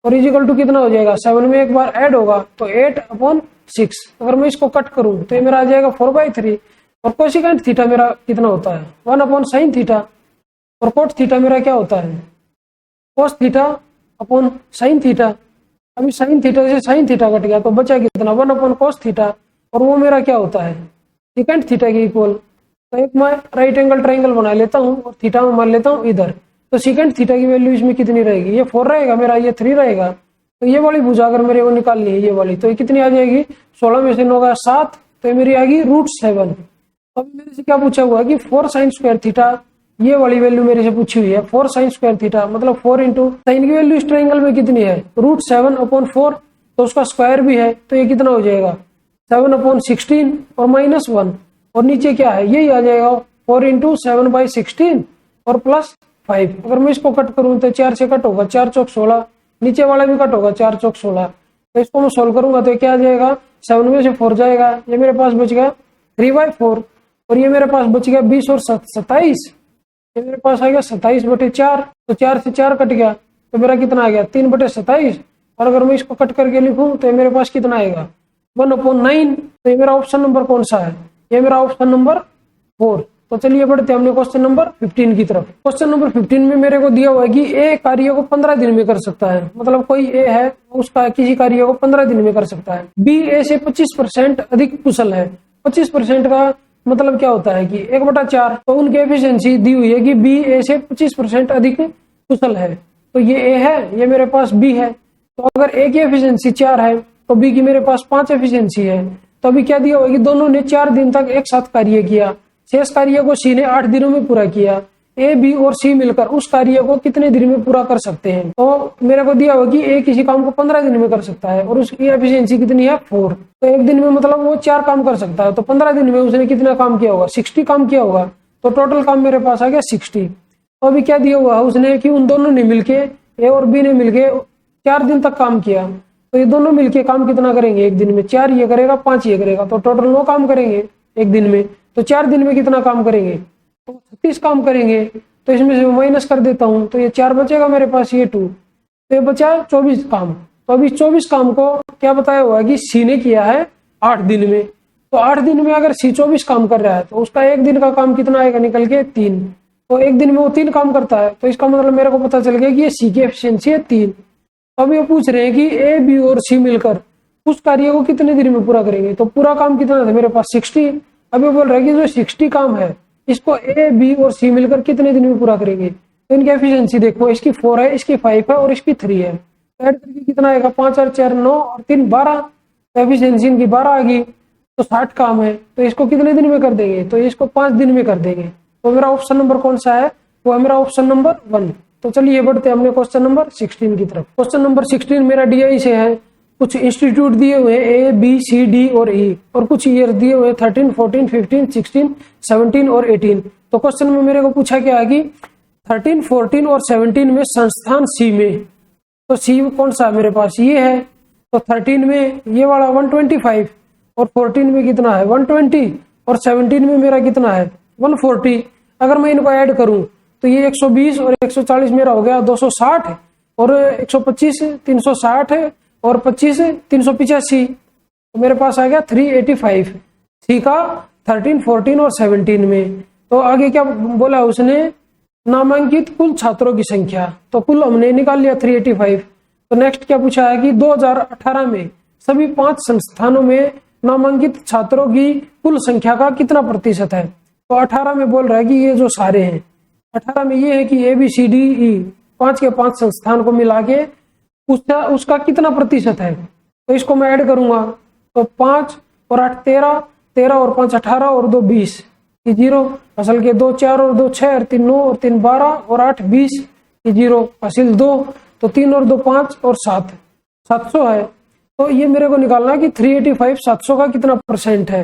और इजिकल टू कितना हो जाएगा, 7 में एक बार ऐड होगा तो 8/6। अगर मैं इसको कट करूं तो ये मेरा आ जाएगा 4/3 और कोसिकेंट थीटा मेरा कितना होता है 1/sin थीटा और कोट थीटा मेरा क्या होता है cos theta upon sine theta. अभी साइन थीटा से साइन थीटा कट गया तो बचा कितना 1/cos थीटा और वो मेरा क्या होता है सिकेंट थीटा के इक्वल। तो एक मैं राइट एंगल ट्राइंगल बना लेता हूँ और थीटा में मान लेता हूँ इधर। तो सिकेंट थीटा की वैल्यू इसमें कितनी रहेगी, ये 4 रहेगा मेरा, ये 3 रहेगा। तो ये वाली भुजा अगर मेरे को निकालनी है ये वाली, तो ये कितनी आ जाएगी 16 में से 9 का 7, तो ये मेरी आएगी √7। अब मेरे से क्या पूछा हुआ कि 4 साइन स्क्वायर थीटा, ये वाली वैल्यू मेरे से पूछी हुई है 4 साइन स्क्वायर थीटा, मतलब 4 इंटू साइन की वैल्यू इस ट्राइंगल में कितनी है √7/4, तो उसका स्क्वायर भी है तो ये कितना हो जाएगा 7/16 और -1 और नीचे क्या है यही आ जाएगा 4 इंटू 7/16 और प्लस 5। अगर मैं इसको कट करूं तो 4 से कट होगा, 4 चौक 16, नीचे वाला भी कट होगा 4 चौक 16। तो इसको मैं सोल्व करूंगा तो क्या आ जाएगा 7 में से 4 जाएगा, ये मेरे पास बच गया 3/4 और ये मेरे पास बच गया 20 और 27, ये मेरे पास आ गया 27/4। तो 4 से 4 कट गया तो मेरा कितना आ गया 3/27 और अगर मैं इसको कट करके लिखूं तो मेरे पास कितना आएगा 1/9। तो ये मेरा ऑप्शन नंबर कौन सा है, ये मेरा ऑप्शन नंबर 4। तो चलिए बढ़ते हैं हमने क्वेश्चन नंबर 15 की तरफ। क्वेश्चन नंबर 15 में मेरे को दिया हुआ है कि ए कार्य को 15 दिन में कर सकता है, मतलब कोई ए है उसका किसी कार्य को 15 दिन में कर सकता है। बी ए से 25% अधिक कुशल है। 25% का मतलब क्या होता है कि 1/4, तो उनकी एफिशिएंसी दी हुई है कि बी ए से 25% अधिक कुशल है। तो ये ए है, ये मेरे पास बी है। तो अगर ए की एफिशिएंसी 4 है तो बी की मेरे पास 5 एफिशिएंसी है। तो अभी क्या दिया हुआ है कि दोनों ने 4 दिन तक एक साथ कार्य किया, शेष कार्य को सी ने 8 दिनों में पूरा किया। ए बी और सी मिलकर उस कार्य को कितने दिन में पूरा कर सकते हैं। तो मेरे को दिया हुआ कि ए किसी काम को 15 दिन में कर सकता है और उसकी एफिशिएंसी कितनी है 4। तो एक दिन में मतलब वो 4 काम कर सकता है, तो 15 दिन में उसने कितना काम किया होगा 60 काम किया होगा। तो टोटल काम मेरे पास आ गया 60। तो अभी क्या दिया हुआ है उसने कि उन दोनों ने मिलके ए और बी ने मिलके 4 दिन तक काम किया। तो ये दोनों मिलके काम कितना करेंगे एक दिन में, 4 ये करेगा 5 ये करेगा, तो टोटल 9 काम करेंगे एक दिन में। तो 4 दिन में कितना काम करेंगे तो 36 काम करेंगे। तो इसमें से माइनस कर देता हूं तो ये 4 बचेगा मेरे पास, ये 2, तो ये बचा 24 काम। तो अभी 24 काम को क्या बताया हुआ है कि सी ने किया है 8 दिन में। तो 8 दिन में अगर सी 24 काम कर रहा है तो उसका एक दिन का काम कितना आएगा निकल के 3। तो एक दिन में वो 3 काम करता है, तो इसका मतलब मेरे को पता चल गया कि ये सी की एफिशिएंसी है 3। अब ये पूछ रहे हैं कि ए बी और सी मिलकर उस कार्य को कितने दिन में पूरा करेंगे। तो पूरा काम कितना था मेरे पास 60। अब ये बोल रहा है कि जो 60 काम है इसको ए बी और सी मिलकर कितने दिन में पूरा करेंगे। तो इनकी एफिशिएंसी देखो, इसकी 4 है, इसकी 5 है और इसकी 3 है। ऐड करके कितना आएगा 5 और 4 9 और 3 12। तो एफिशिएंसी इनकी 12 आ गई। तो 60 काम है तो इसको कितने दिन में कर देंगे, तो इसको 5 दिन में कर देंगे। तो मेरा ऑप्शन नंबर कौन सा है, वो है मेरा ऑप्शन नंबर 1। तो चलिए बढ़ते हैं हमने क्वेश्चन नंबर 16 की तरफ। क्वेश्चन नंबर 16 मेरा डीआई से है। कुछ इंस्टीट्यूट दिए हुए ए बी सी डी और ई और कुछ ईयर दिए हुए 13 14 15 16 17 और 18। तो क्वेश्चन में मेरे को पूछा क्या है कि 13 14 और 17 में संस्थान सी में, तो सी कौन सा मेरे पास ये है। तो 13 में ये वाला 125 और 14 में कितना है 120 और 17 में मेरा कितना है 140। अगर मैं इनको ऐड करूं तो ये 120 और 140 मेरा हो गया 260 और 125 360 और 25 385। तो मेरे पास आ गया 385 सी का 13 14 और 17 में। तो आगे क्या बोला उसने, नामांकित कुल छात्रों की संख्या। तो कुल हमने निकाल लिया 385। तो नेक्स्ट क्या पूछा है कि 2018 में सभी 5 संस्थानों में नामांकित छात्रों की कुल संख्या का कितना प्रतिशत है। तो 18 में बोल रहा है कि ये जो सारे हैं 18 में ये है कि A B C D E 5 के 5 संस्थान को मिला के उसका कितना प्रतिशत है। तो इसको मैं ऐड करूंगा तो 5 और 8 13, 13 और 5 18 और 2 20 0, असल के 2 4 और 2 6 और 3 9 और 3 12 और 8 20 ये 0 हासिल 2, तो 3 और 2 5 और 7 700 है। तो ये मेरे को निकालना है कि 385 700 का कितना परसेंट है।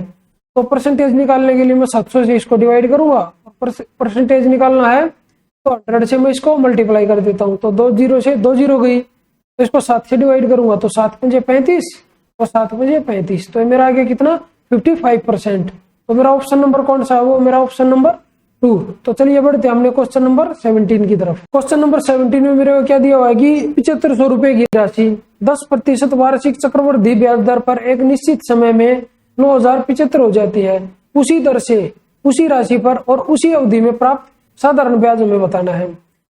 तो परसेंटेज निकालने के लिए मैं 700 से इसको डिवाइड करूंगा, परसेंटेज निकालना है तो 100 से मैं इसको मल्टीप्लाई कर देता हूँ। तो 2 0 से 2 0 गई, तो इसको 7 से डिवाइड करूंगा तो 7 पंजे 35 और 7 पंजे 35, तो मेरा आ गया कितना 55%। तो मेरा ऑप्शन नंबर कौन सा है, वो मेरा ऑप्शन नंबर 2। तो चलिए बढ़ते हमने क्वेश्चन नंबर 17 की तरफ। क्वेश्चन नंबर 17 में मेरे को क्या दिया हुआ है कि 7500 रुपए की राशि 10% वार्षिक चक्रवृद्धि ब्याज दर पर एक निश्चित समय में 9075 हो जाती है। उसी दर से उसी राशि पर और उसी अवधि में प्राप्त साधारण ब्याज हमें बताना है।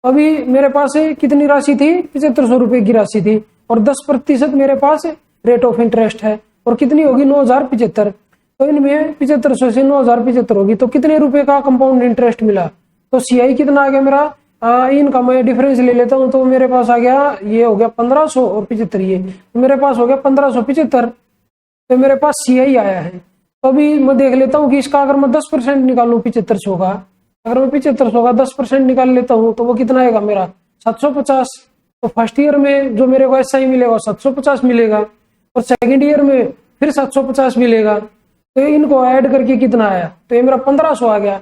अभी मेरे पास कितनी राशि थी, 7500 रुपए की राशि थी और 10% मेरे पास रेट ऑफ इंटरेस्ट है और कितनी होगी 9075। तो इनमें 7500 से 9075 होगी, तो कितने रुपए का कंपाउंड इंटरेस्ट मिला। तो सीआई कितना आ गया मेरा, इनका मैं डिफरेंस ले लेता हूं, तो मेरे पास आ गया ये हो गया 1500 और 75, ये तो मेरे पास हो गया 1575। तो मेरे पास सीआई आया है। तो अभी मैं देख लेता हूँ कि इसका अगर मैं 10% निकालूं 7500 का, अगर मैं 7500 का 10% निकाल लेता हूँ तो वो कितना आएगा मेरा 750। तो फर्स्ट ईयर में जो मेरे को एसआई मिलेगा 750 मिलेगा और सेकंड ईयर में फिर 750 मिलेगा। तो इनको ऐड करके कितना आया, तो ये मेरा 1500 आ गया।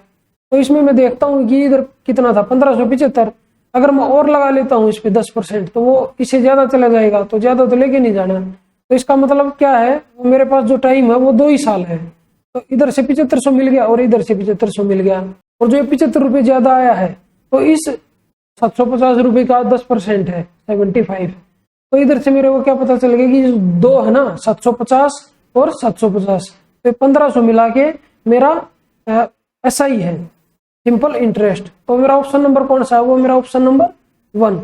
तो इसमें मैं देखता हूँ कि इधर कितना था 1575। अगर मैं और लगा लेता हूँ इस पे 10% तो वो इससे ज्यादा चला जाएगा, तो ज्यादा तो लेके नहीं जाना। तो इसका मतलब क्या है, मेरे पास जो टाइम है वो 2 ही साल है। तो इधर से 7500 मिल गया और इधर से 7500 मिल गया, और जो 75 रुपए ज्यादा आया है तो इस 750 रुपए का 10% है 75। तो इधर से मेरे को क्या पता चल गया कि 2 है ना 750 और 750, तो 1500 मिला के मेरा एसआई है, सिंपल इंटरेस्ट। तो मेरा ऑप्शन नंबर कौन सा है, वो मेरा ऑप्शन नंबर 1।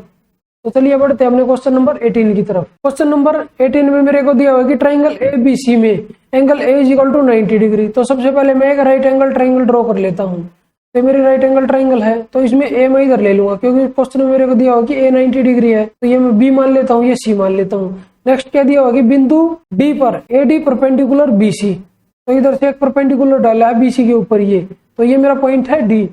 तो चलिए बढ़ते हैं अपने क्वेश्चन नंबर 18 की तरफ। क्वेश्चन नंबर 18 में मेरे को दिया हुआ है कि ट्राइंगल ए बी सी में angle A is equal to 90 degree. तो सबसे पहले मैं एक राइट एंगल ट्राइंगल ड्रॉ कर लेता हूँ। तो मेरी राइट एंगल ट्राइंगल है, तो इसमें ए मैं इधर ले लूंगा क्योंकि क्वेश्चन में मेरे को दिया हुआ कि ए 90 डिग्री है, तो ये मैं बी मान लेता हूँ, ये सी मान लेता हूँ। नेक्स्ट क्या दिया हुआ कि बिंदु डी पर A D perpendicular B C, तो इधर से एक परपेंडिकुलर डाला है बीसी के ऊपर, ये तो ये मेरा पॉइंट है डी।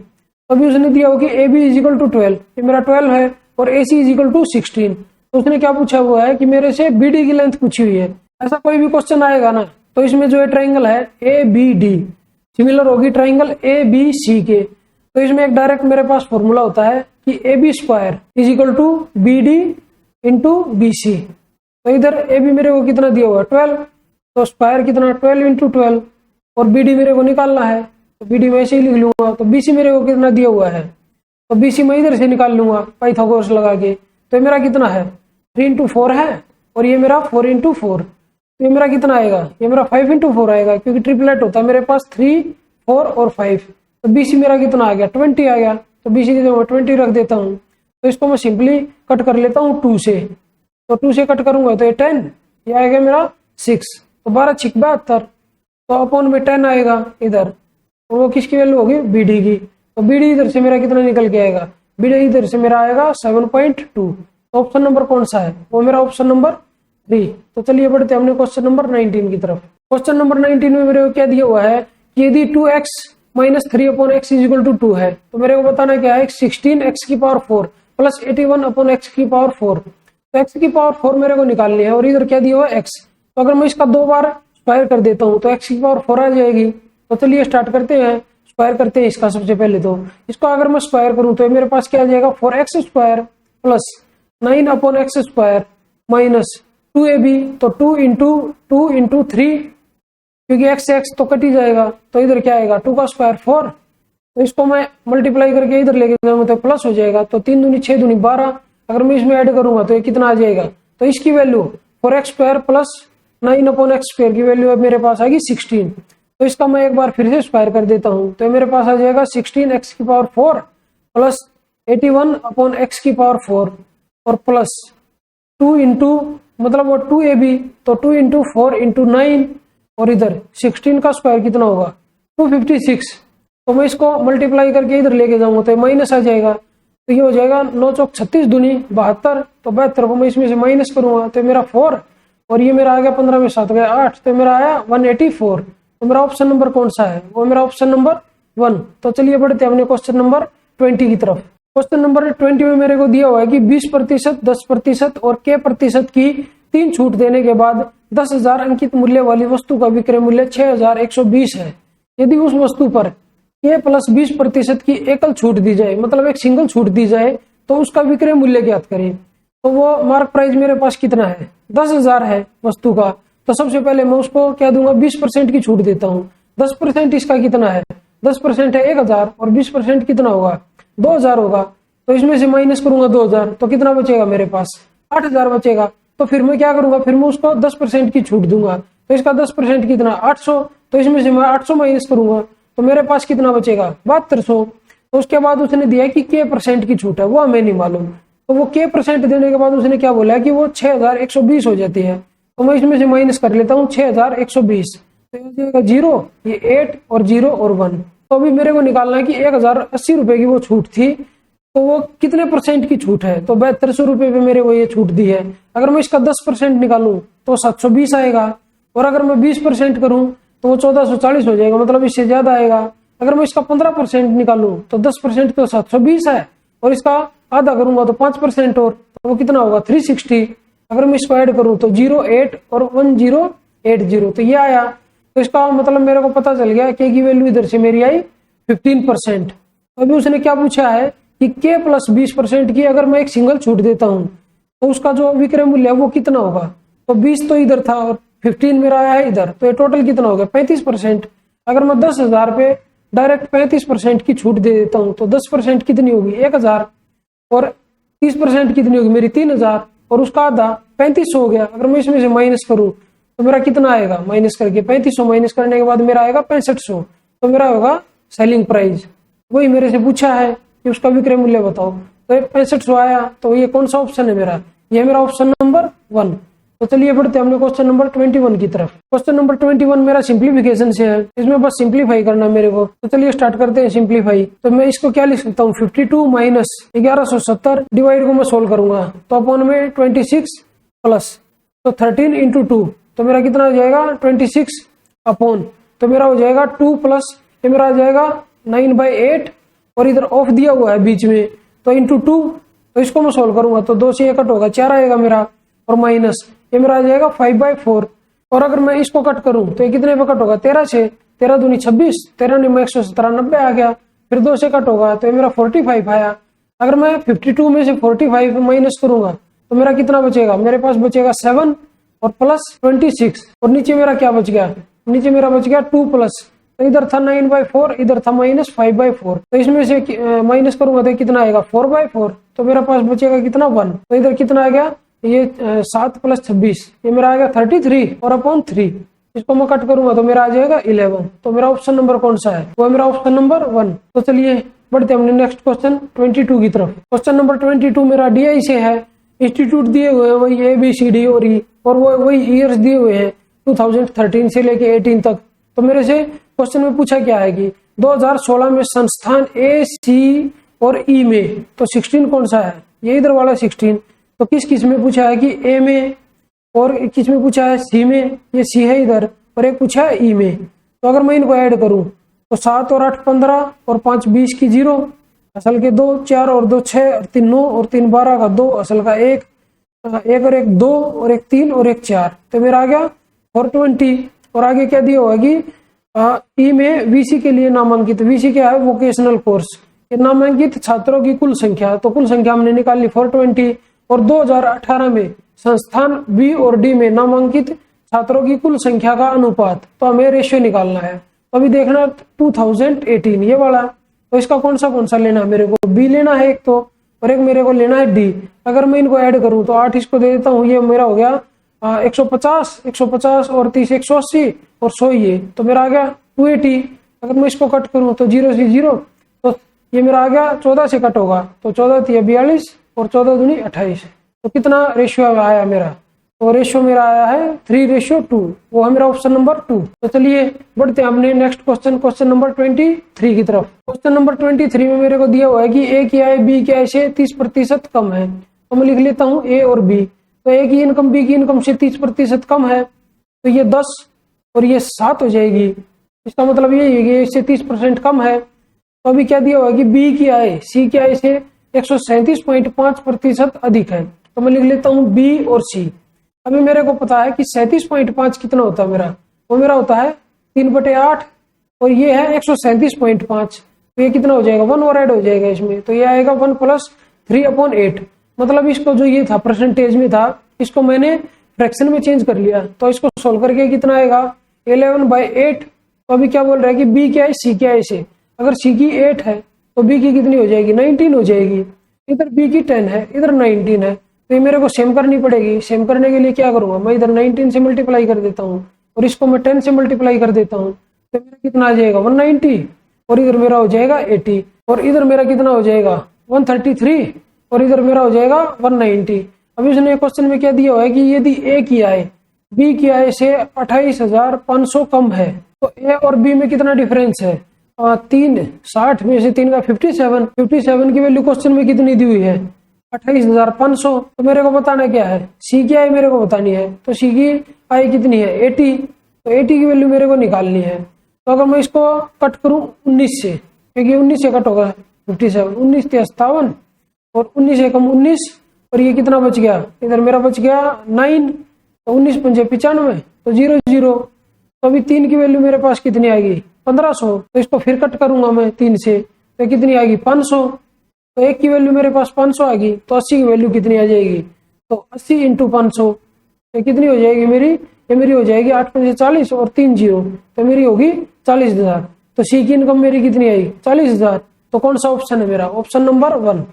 अभी उसने दिया हो कि A B is equal to 12, ये मेरा 12 है और A C is equal to 16। तो उसने क्या पूछा हुआ है कि मेरे से बी डी की लेंथ पूछी हुई है। ऐसा कोई भी क्वेश्चन आएगा ना तो इसमें जो है ट्राइंगल है ए बी डी सिमिलर होगी ट्राइंगल ए बी सी के। तो इसमें एक डायरेक्ट मेरे पास फॉर्मूला होता है कि A B square is equal to B D into B C. तो इधर ए बी मेरे को कितना दिया हुआ है 12, तो स्क्वायर कितना 12 इंटू 12, और बी डी मेरे को निकालना है तो बी डी मैं ऐसे ही लिख लूंगा। तो बी सी मेरे को कितना दिया हुआ है, तो बी सी मैं इधर से निकाल लूंगा पाइथागोरस लगा के। तो मेरा कितना है 3 इंटू 4 है और ये मेरा 4 इंटू 4, तो ये मेरा कितना आएगा, ये मेरा 5 इंटू 4 आएगा क्योंकि ट्रिपलेट होता है मेरे पास 3 4 और 5। तो बी सी मेरा कितना आ गया 20 आ गया, तो बी सी की जगह 20 रख देता हूँ। तो इसको मैं सिंपली कट कर लेता हूँ 2 से, तो 2 से कट करूंगा तो ये 10, ये आएगा मेरा 6, तो 12 6 72, तो अपॉन में 10 आएगा इधर, और वो किसकी वैल्यू होगी बी डी की। तो बी डी इधर से मेरा कितना निकल के आएगा, बी डी इधर से मेरा आएगा 7.2। तो ऑप्शन नंबर कौन सा है, वो मेरा ऑप्शन नंबर 3। तो चलिए बढ़ते हैं अपने क्वेश्चन नंबर 19 की तरफ। क्वेश्चन नंबर 19 में मेरे को क्या दिया हुआ है कि यदि 2x minus 3 upon x is equal to 2 है, तो मेरे को बताना क्या है 16x की पावर 4 प्लस 81 अपॉन एक्स की पावर 4। तो x की पावर 4 मेरे को निकालनी है और इधर क्या दिया हुआ है x। तो अगर मैं इसका 2 बार स्क्वायर कर देता हूँ तो x की पावर 4 आ जाएगी। तो चलिए स्टार्ट करते हैं, स्क्वायर करते हैं इसका सबसे पहले। तो इसको अगर मैं स्क्वायर करूं तो मेरे पास क्या आ जाएगा 4x square plus 9 upon x square minus 2ab, तो 2 इंटू 3 क्योंकि x तो कट ही जाएगा, तो इधर क्या आएगा 2 का स्क्वायर 4। तो इसको मैं मल्टीप्लाई करके इधर लेके जाऊंगा तो प्लस हो जाएगा, तो 3 दूनी 6 दूनी 12। अगर मैं इसमें ऐड करूंगा तो ये कितना आ जाएगा, तो इसकी value 4x square plus 9 upon x square की वैल्यू मेरे पास आएगी 16। तो इसका मैं एक बार फिर से स्क्वायर कर देता हूं तो मेरे पास आ जाएगा 16x की पावर 4 प्लस 81 अपॉन एक्स की पावर 4 और प्लस 2 इंटू मतलब वो 2ab, तो 2 इंटू 4 इंटू 9 और इधर 16 का स्क्वायर कितना होगा 256। तो मैं इसको मल्टीप्लाई करके इधर लेके जाऊंगा तो माइनस आ जाएगा, तो ये हो जाएगा 9 चौक 36 दूनी 72, तो 72 को मैं इसमें से माइनस करूंगा तो मेरा 4 और ये मेरा आ गया 15 में 7 गया 8, तो मेरा आया 184। तो मेरा ऑप्शन नंबर कौन सा है, वो मेरा ऑप्शन नंबर 1। तो चलिए बढ़ते हैं अपने क्वेश्चन नंबर 20 की तरफ। क्वेश्चन नंबर 20 में मेरे को दिया हुआ है कि 20%, 10% और k% की 3 छूट देने के बाद 10,000 अंकित मूल्य वाली वस्तु का विक्रय मूल्य 6,120 है। यदि उस वस्तु पर k प्लस 20% की एकल छूट दी जाए, मतलब एक सिंगल छूट दी जाए, तो उसका विक्रय मूल्य ज्ञात करें। तो वो मार्क प्राइस मेरे पास कितना है, 10,000 है वस्तु का। तो सबसे पहले मैं उसको क्या दूंगा, 20% की छूट देता हूँ। 10% इसका कितना है, 10% है 1,000 और 20% कितना होगा, 2,000 होगा। तो इसमें से माइनस करूंगा 2,000 तो कितना बचेगा मेरे पास, 8,000 बचेगा। तो फिर मैं क्या करूंगा, फिर मैं उसको 10% की छूट दूंगा। तो इसका 10% कितना, 800। तो इसमें से मैं 800 माइनस करूंगा तो मेरे पास कितना बचेगा, 7200। तो उसके बाद उसने दिया कि k% की छूट है, वो हमें नहीं मालूम। तो वो k% देने के बाद उसने क्या बोला कि वो 6,120 हो जाती है। तो मैं इसमें से माइनस कर लेता हूँ 6,120। तो ये जाएगा 0, ये 8 और 0 और 1। तो अभी मेरे को निकालना है कि 1,080 रुपए की वो छूट थी, तो वो कितने % की छूट है। तो 7200 रुपए पे मेरे को ये छूट दी है। अगर मैं इसका 10% निकालूं तो 720 आएगा, और अगर मैं 20% करूं तो वो 1440 हो जाएगा, मतलब इससे ज्यादा आएगा। अगर मैं इसका 15% निकालूं तो 10% तो 720 है, और इसका आधा करूंगा तो 5% और, तो वो कितना होगा, 360। अगर मैं इसको ऐड करूं तो 08 और 1080, तो ये आया। तो इसका मतलब मेरे को पता चल गया के की वैल्यू इधर से मेरी आई 15%। अभी उसने क्या पूछा है कि k प्लस 20% की अगर मैं एक सिंगल छूट देता हूं तो उसका जो विक्रय मूल्य है वो कितना होगा। तो 20 तो इधर था और 15 मेरा आया है इधर, तो ये टोटल कितना हो गया, 35%। अगर मैं 10,000 पे डायरेक्ट 35% की छूट दे देता हूँ तो 10% कितनी होगी, 1,000, और 30% कितनी होगी मेरी, 3,000, और उसका आधा 3500 हो गया। अगर मैं इसमें से माइनस करूं तो मेरा कितना आएगा, माइनस करके 3500 माइनस करने के बाद मेरा आएगा 6500। तो मेरा होगा सेलिंग प्राइस। वही मेरे से पूछा है कि उसका विक्रय मूल्य बताओ, तो 6500 आया। तो ये कौन सा ऑप्शन है मेरा, ये मेरा ऑप्शन नंबर 1। तो चलिए बढ़ते हैं हमने क्वेश्चन नंबर 21 की तरफ। क्वेश्चन नंबर 21 मेरा सिंप्लीफिकेशन से है, इसमें बस सिंप्लीफाई करना है मेरे को। तो चलिए स्टार्ट करते हैं सिंप्लीफाई। तो मैं इसको क्या लिख सकता हूँ, 52 माइनस 1170 डिवाइड को मैं सोल्व करूंगा तो अपॉन में 26 प्लस तो 13 इंटू 2, तो मेरा कितना हो जाएगा 26 अपॉन, तो मेरा हो जाएगा 2 प्लस ये मेरा आ जाएगा 9/8, और इधर ऑफ दिया हुआ है बीच में तो इंटू 2, तो इसको मैं सोल्व करूंगा तो 2 से ये कट होगा 4 आएगा मेरा, और माइनस ये मेरा आ जाएगा 5/4। और अगर मैं इसको कट करूं तो ये कितने पे कट होगा, 13 से, 13 दूनी 26, 13 में 117 90 आ गया। फिर 2 से कट होगा तो ये मेरा 45 आया। अगर मैं 52 में से 45 माइनस करूंगा तो मेरा कितना बचेगा, मेरे पास बचेगा 7 और प्लस 26, और नीचे मेरा क्या बच गया, नीचे मेरा बच गया 2 प्लस, तो इधर था 9/4, इधर था माइनस 5/4। तो इसमें से माइनस करूंगा तो कितना आएगा 4/4, तो मेरा पास बचेगा कितना 1। तो इधर कितना आ गया, ये 7 प्लस 26, ये मेरा आ गया 33 और अपॉन 3। इसको मैं कट करूंगा तो मेरा आ जाएगा 11। तो मेरा ऑप्शन नंबर कौन सा है, वो है मेरा ऑप्शन नंबर 1। तो चलिए बढ़ते हैं हमने नेक्स्ट क्वेश्चन 22 की तरफ। क्वेश्चन नंबर 22 मेरा DI से है। इंस्टीट्यूट दिए हुए हैं वही ABCD और E, और वो वही ईयर्स दिए हुए हैं 2013 से लेके 18 तक। तो मेरे से क्वेश्चन में पूछा क्या है कि 2016 में संस्थान A, C और E में, तो 16 कौन सा है, ये इधर वाला 16। तो किस किस में पूछा है कि A में, और किस में पूछा है C में, ये C है इधर, और एक पूछा है E में। तो अगर मैं इनको ऐड करूं तो 7 और 8 15 और 5 20 की 0, असल के 2, 4 और 2 6 और 3 9 और 3 12 का 2, असल का 1, 1 और 1 2 और 1 3 और 1 4, तो मेरा आ गया 420। और आगे क्या दिया हुआ कि ई में VC के लिए नामांकित, VC क्या है, वोकेशनल कोर्स, ये नामांकित छात्रों की कुल संख्या, तो कुल संख्या हमने निकाल ली 420। और 2018 में संस्थान B और D में नामांकित छात्रों की कुल संख्या का अनुपात, तो हमें रेशियो निकालना है। तो अभी देखना 2018 ये वाला, तो इसका कौन सा लेना है, मेरे को B लेना है एक तो, और एक मेरे को लेना है D। अगर मैं इनको ऐड करूं तो 8 इसको दे देता हूं, ये मेरा हो गया 150 और 30 180 और 100 ये, तो मेरा आ गया 280। अगर मैं इसको कट करूं तो 0 से 0, तो ये मेरा आ गया 14 से कट होगा, तो 14 थी 42 और 14 दूनी 28। तो कितना रेशियो आया मेरा, तो रेशियो मेरा आया है 3:2, वो है मेरा ऑप्शन नंबर 2। तो चलिए बढ़ते हैं हमने नेक्स्ट क्वेश्चन नंबर 23 की तरफ। क्वेश्चन नंबर 23 में मेरे को दिया हुआ है कि A की आय B की आय से 30% कम है। तो मैं लिख लेता हूँ A और B। तो A की इनकम B की इनकम से 30% कम है, तो ये 10 और ये 7 हो जाएगी। इसका मतलब ये है कि इससे 30% कम है। तो अभी क्या दिया हुआ है कि B की आय C की आय से 137.5% अधिक है। तो मैं लिख लेता हूँ बी और सी। अभी मेरे को पता है कि 37.5 कितना होता है मेरा, वो मेरा होता है 3/8 और ये है 137.5, तो ये कितना हो जाएगा 1 और ऐड हो जाएगा इसमें, तो ये आएगा 1 + 3/8। मतलब इसको जो ये था परसेंटेज में था, इसको मैंने फ्रैक्शन में चेंज कर लिया, तो इसको सोल्व करके कितना आएगा 11/8। तो अभी क्या बोल रहा है कि बी क्या है सी क्या है इसे, अगर सी की 8 है तो बी की कितनी हो जाएगी 19 हो जाएगी। इधर बी की 10 है, इधर 19 है, तो ये मेरे को सेम करनी पड़ेगी। सेम करने के लिए क्या करूंगा, मैं इधर 19 से मल्टीप्लाई कर देता हूँ और इसको मैं 10 से मल्टीप्लाई कर देता हूँ, तो मेरा कितना आ जाएगा 190 और इधर मेरा हो जाएगा 80 और इधर मेरा कितना हो जाएगा 133 और इधर मेरा हो जाएगा 190। अभी उसने क्वेश्चन में क्या दिया हुआ है कि यदि ए की आय बी की आय से 28,500 कम है, तो ए और बी में कितना डिफरेंस है 3, 60 में से 3 का 57 की वैल्यू क्वेश्चन में कितनी दी हुई है 28,500। तो मेरे को बताना क्या है, सी की आय मेरे को बतानी है, तो सी की आय कितनी है 80, तो 80 की वैल्यू मेरे को निकालनी है। तो अगर मैं इसको कट करूं 19 से, क्योंकि 19 से कट होगा 57, 19 से 57 और 19 से कम 19 और ये कितना बच गया, इधर मेरा बच गया 9, तो 19 × 5 = 95, तो 0 0। तो अभी 3 की वैल्यू मेरे पास कितनी आएगी 1500, तो इसको फिर कट करूंगा मैं 3 से, तो कितनी आएगी 500, तो 1 की वैल्यू मेरे पास 500 आ गई, तो 80 की वैल्यू कितनी आ जाएगी, तो 80 × 500 तो कितनी हो जाएगी मेरी, ये मेरी हो जाएगी 8 × 5 = 40 और 3 0, तो मेरी होगी 40,000। तो सी की इनकम मेरी कितनी आई 40,000। तो कौन सा ऑप्शन है मेरा, ऑप्शन नंबर 1।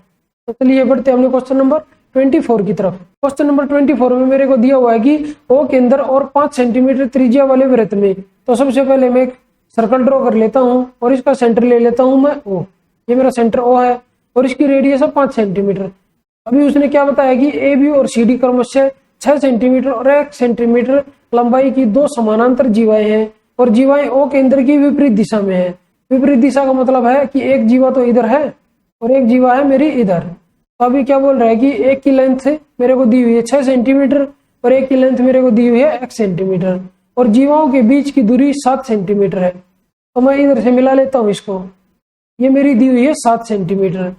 तो चलिए बढ़ते हैं हमने क्वेश्चन नंबर 24 की तरफ। क्वेश्चन नंबर 24 में मेरे को दिया हुआ है कि ओ केंद्र और 5 सेंटीमीटर त्रिज्या वाले वृत्त में, तो सबसे पहले मैं एक सर्कल ड्रॉ कर लेता हूं और इसका सेंटर ले लेता हूं मैं ओ, ये मेरा सेंटर ओ है और इसकी रेडियस है 5 सेंटीमीटर। अभी उसने क्या बताया कि ए बी और सी डी क्रमशः 6 सेंटीमीटर और 1 सेंटीमीटर लंबाई की 2 समानांतर जीवाएं हैं और जीवाएं ओ केंद्र की विपरीत दिशा में है। विपरीत दिशा का मतलब है कि एक जीवा तो इधर है और एक जीवा है मेरी इधर। तो अभी क्या बोल रहा है कि एक की लेंथ मेरे को दी हुई है 6 सेंटीमीटर और एक की लेंथ मेरे को दी हुई है 1 सेंटीमीटर और जीवाओं के बीच की दूरी 7 सेंटीमीटर है। तो मैं इधर से मिला लेता हूँ इसको, ये मेरी दी हुई है 7 सेंटीमीटर।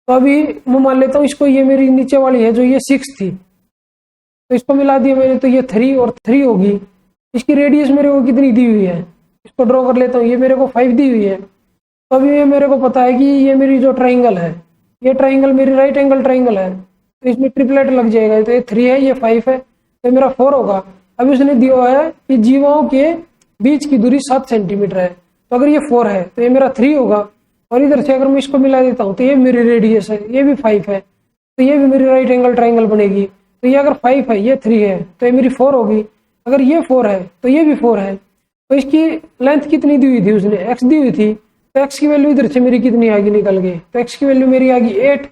तो अभी मैं मान लेता हूँ इसको, ये मेरी नीचे वाली है जो ये 6 थी, तो इसको मिला दिया मैंने, तो ये 3 और 3 होगी। इसकी रेडियस मेरे को कितनी दी हुई है, इसको ड्रॉ कर लेता हूँ, ये मेरे को 5 दी हुई है। तो अभी ये मेरे को पता है कि ये मेरी जो ट्राइंगल है, ये ट्राइंगल मेरी राइट एंगल ट्राइंगल है, तो इसमें ट्रिपलेट लग जाएगा, तो ये 3 है ये 5 है, तो मेरा 4 होगा। अभी उसने दिया हुआ है कि जीवाओं के बीच की दूरी 7 सेंटीमीटर है, तो अगर ये 4 है तो ये मेरा 3 होगा और इधर से अगर मैं इसको मिला देता हूँ तो ये मेरी रेडियस है, ये भी 5 है, तो ये भी मेरी राइट एंगल ट्राइंगल बनेगी। तो ये अगर 5 है ये 3 है तो ये मेरी 4 होगी, अगर ये 4 है तो ये भी 4 है। तो इसकी लेंथ कितनी दी हुई थी उसने, x दी हुई थी, तो x की वैल्यू इधर से मेरी कितनी आ गई निकल गई, तो x की वैल्यू मेरी आ गई 8।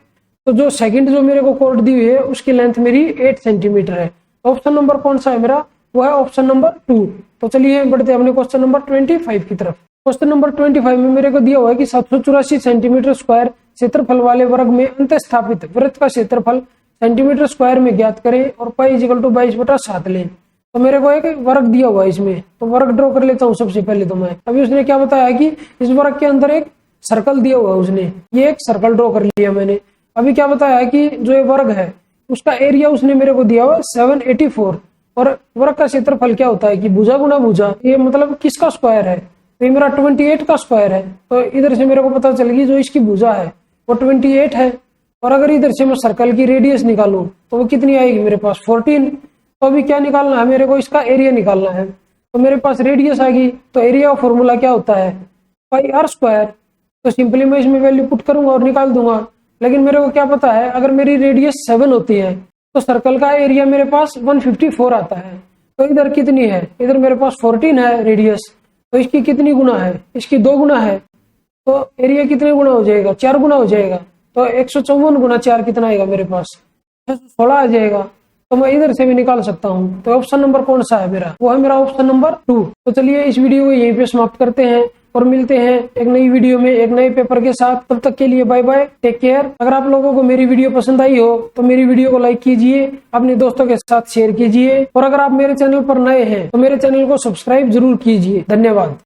तो जो सेकंड जो मेरे को कॉर्ड दी हुई है उसकी लेंथ मेरी 8 सेंटीमीटर है। ऑप्शन नंबर कौन सा है मेरा, वो है ऑप्शन नंबर 2। तो चलिए बढ़ते हैं अपने क्वेश्चन नंबर 25 की तरफ। क्वेश्चन नंबर 25 में मेरे को दिया हुआ है कि 784 सेंटीमीटर स्क्वायर क्षेत्रफल वाले वर्ग में अंत स्थापित वृत्त का क्षेत्रफल सेंटीमीटर स्क्वायर में ज्ञात करें और पाई = 22/7 लें। तो मेरे को एक वर्ग दिया हुआ है इसमें, तो वर्ग ड्रॉ कर लेता हूँ सबसे पहले। तो मैं अभी उसने क्या बताया कि इस वर्ग के अंदर एक सर्कल दिया हुआ है, उसने ये एक सर्कल ड्रॉ कर लिया मैंने। अभी क्या बताया कि जो ये वर्ग है उसका एरिया उसने मेरे को दिया हुआ 784 और वर्ग का क्षेत्रफल क्या होता है कि भुजा गुना भुजा, ये मतलब किसका स्क्वायर है, तो ये मेरा 28 का स्क्वायर है। तो इधर से मेरे को पता चल गई जो इसकी भुजा है वो 28 है और अगर इधर से मैं सर्कल की रेडियस निकालूं तो वो कितनी आएगी मेरे पास 14। तो अभी क्या निकालना है मेरे को, इसका एरिया निकालना है। तो मेरे पास रेडियस आ गई, तो एरिया का फॉर्मूला क्या होता है πr²। तो सिंपली मैं इसमें वैल्यू पुट करूंगा और निकाल दूंगा। लेकिन मेरे को क्या पता है अगर मेरी रेडियस 7 होती है तो सर्कल का एरिया मेरे पास 154 आता है। तो इधर कितनी है, इधर मेरे पास 14 है रेडियस, तो इसकी कितनी गुना है, इसकी 2 गुना है। तो एरिया कितने गुना हो जाएगा, 4 गुना हो जाएगा। तो 154 गुना 4 कितना आएगा मेरे पास 616 आ जाएगा। तो मैं इधर से भी निकाल सकता हूँ। तो ऑप्शन नंबर कौन सा है मेरा, वो है मेरा ऑप्शन नंबर 2। तो चलिए इस वीडियो को यहीं पे समाप्त करते हैं और मिलते हैं एक नई वीडियो में एक नए पेपर के साथ। तब तक के लिए बाय बाय, टेक केयर। अगर आप लोगों को मेरी वीडियो पसंद आई हो तो मेरी वीडियो को लाइक कीजिए, अपने दोस्तों के साथ शेयर कीजिए और अगर आप मेरे चैनल पर नए हैं तो मेरे चैनल को सब्सक्राइब जरूर कीजिए। धन्यवाद।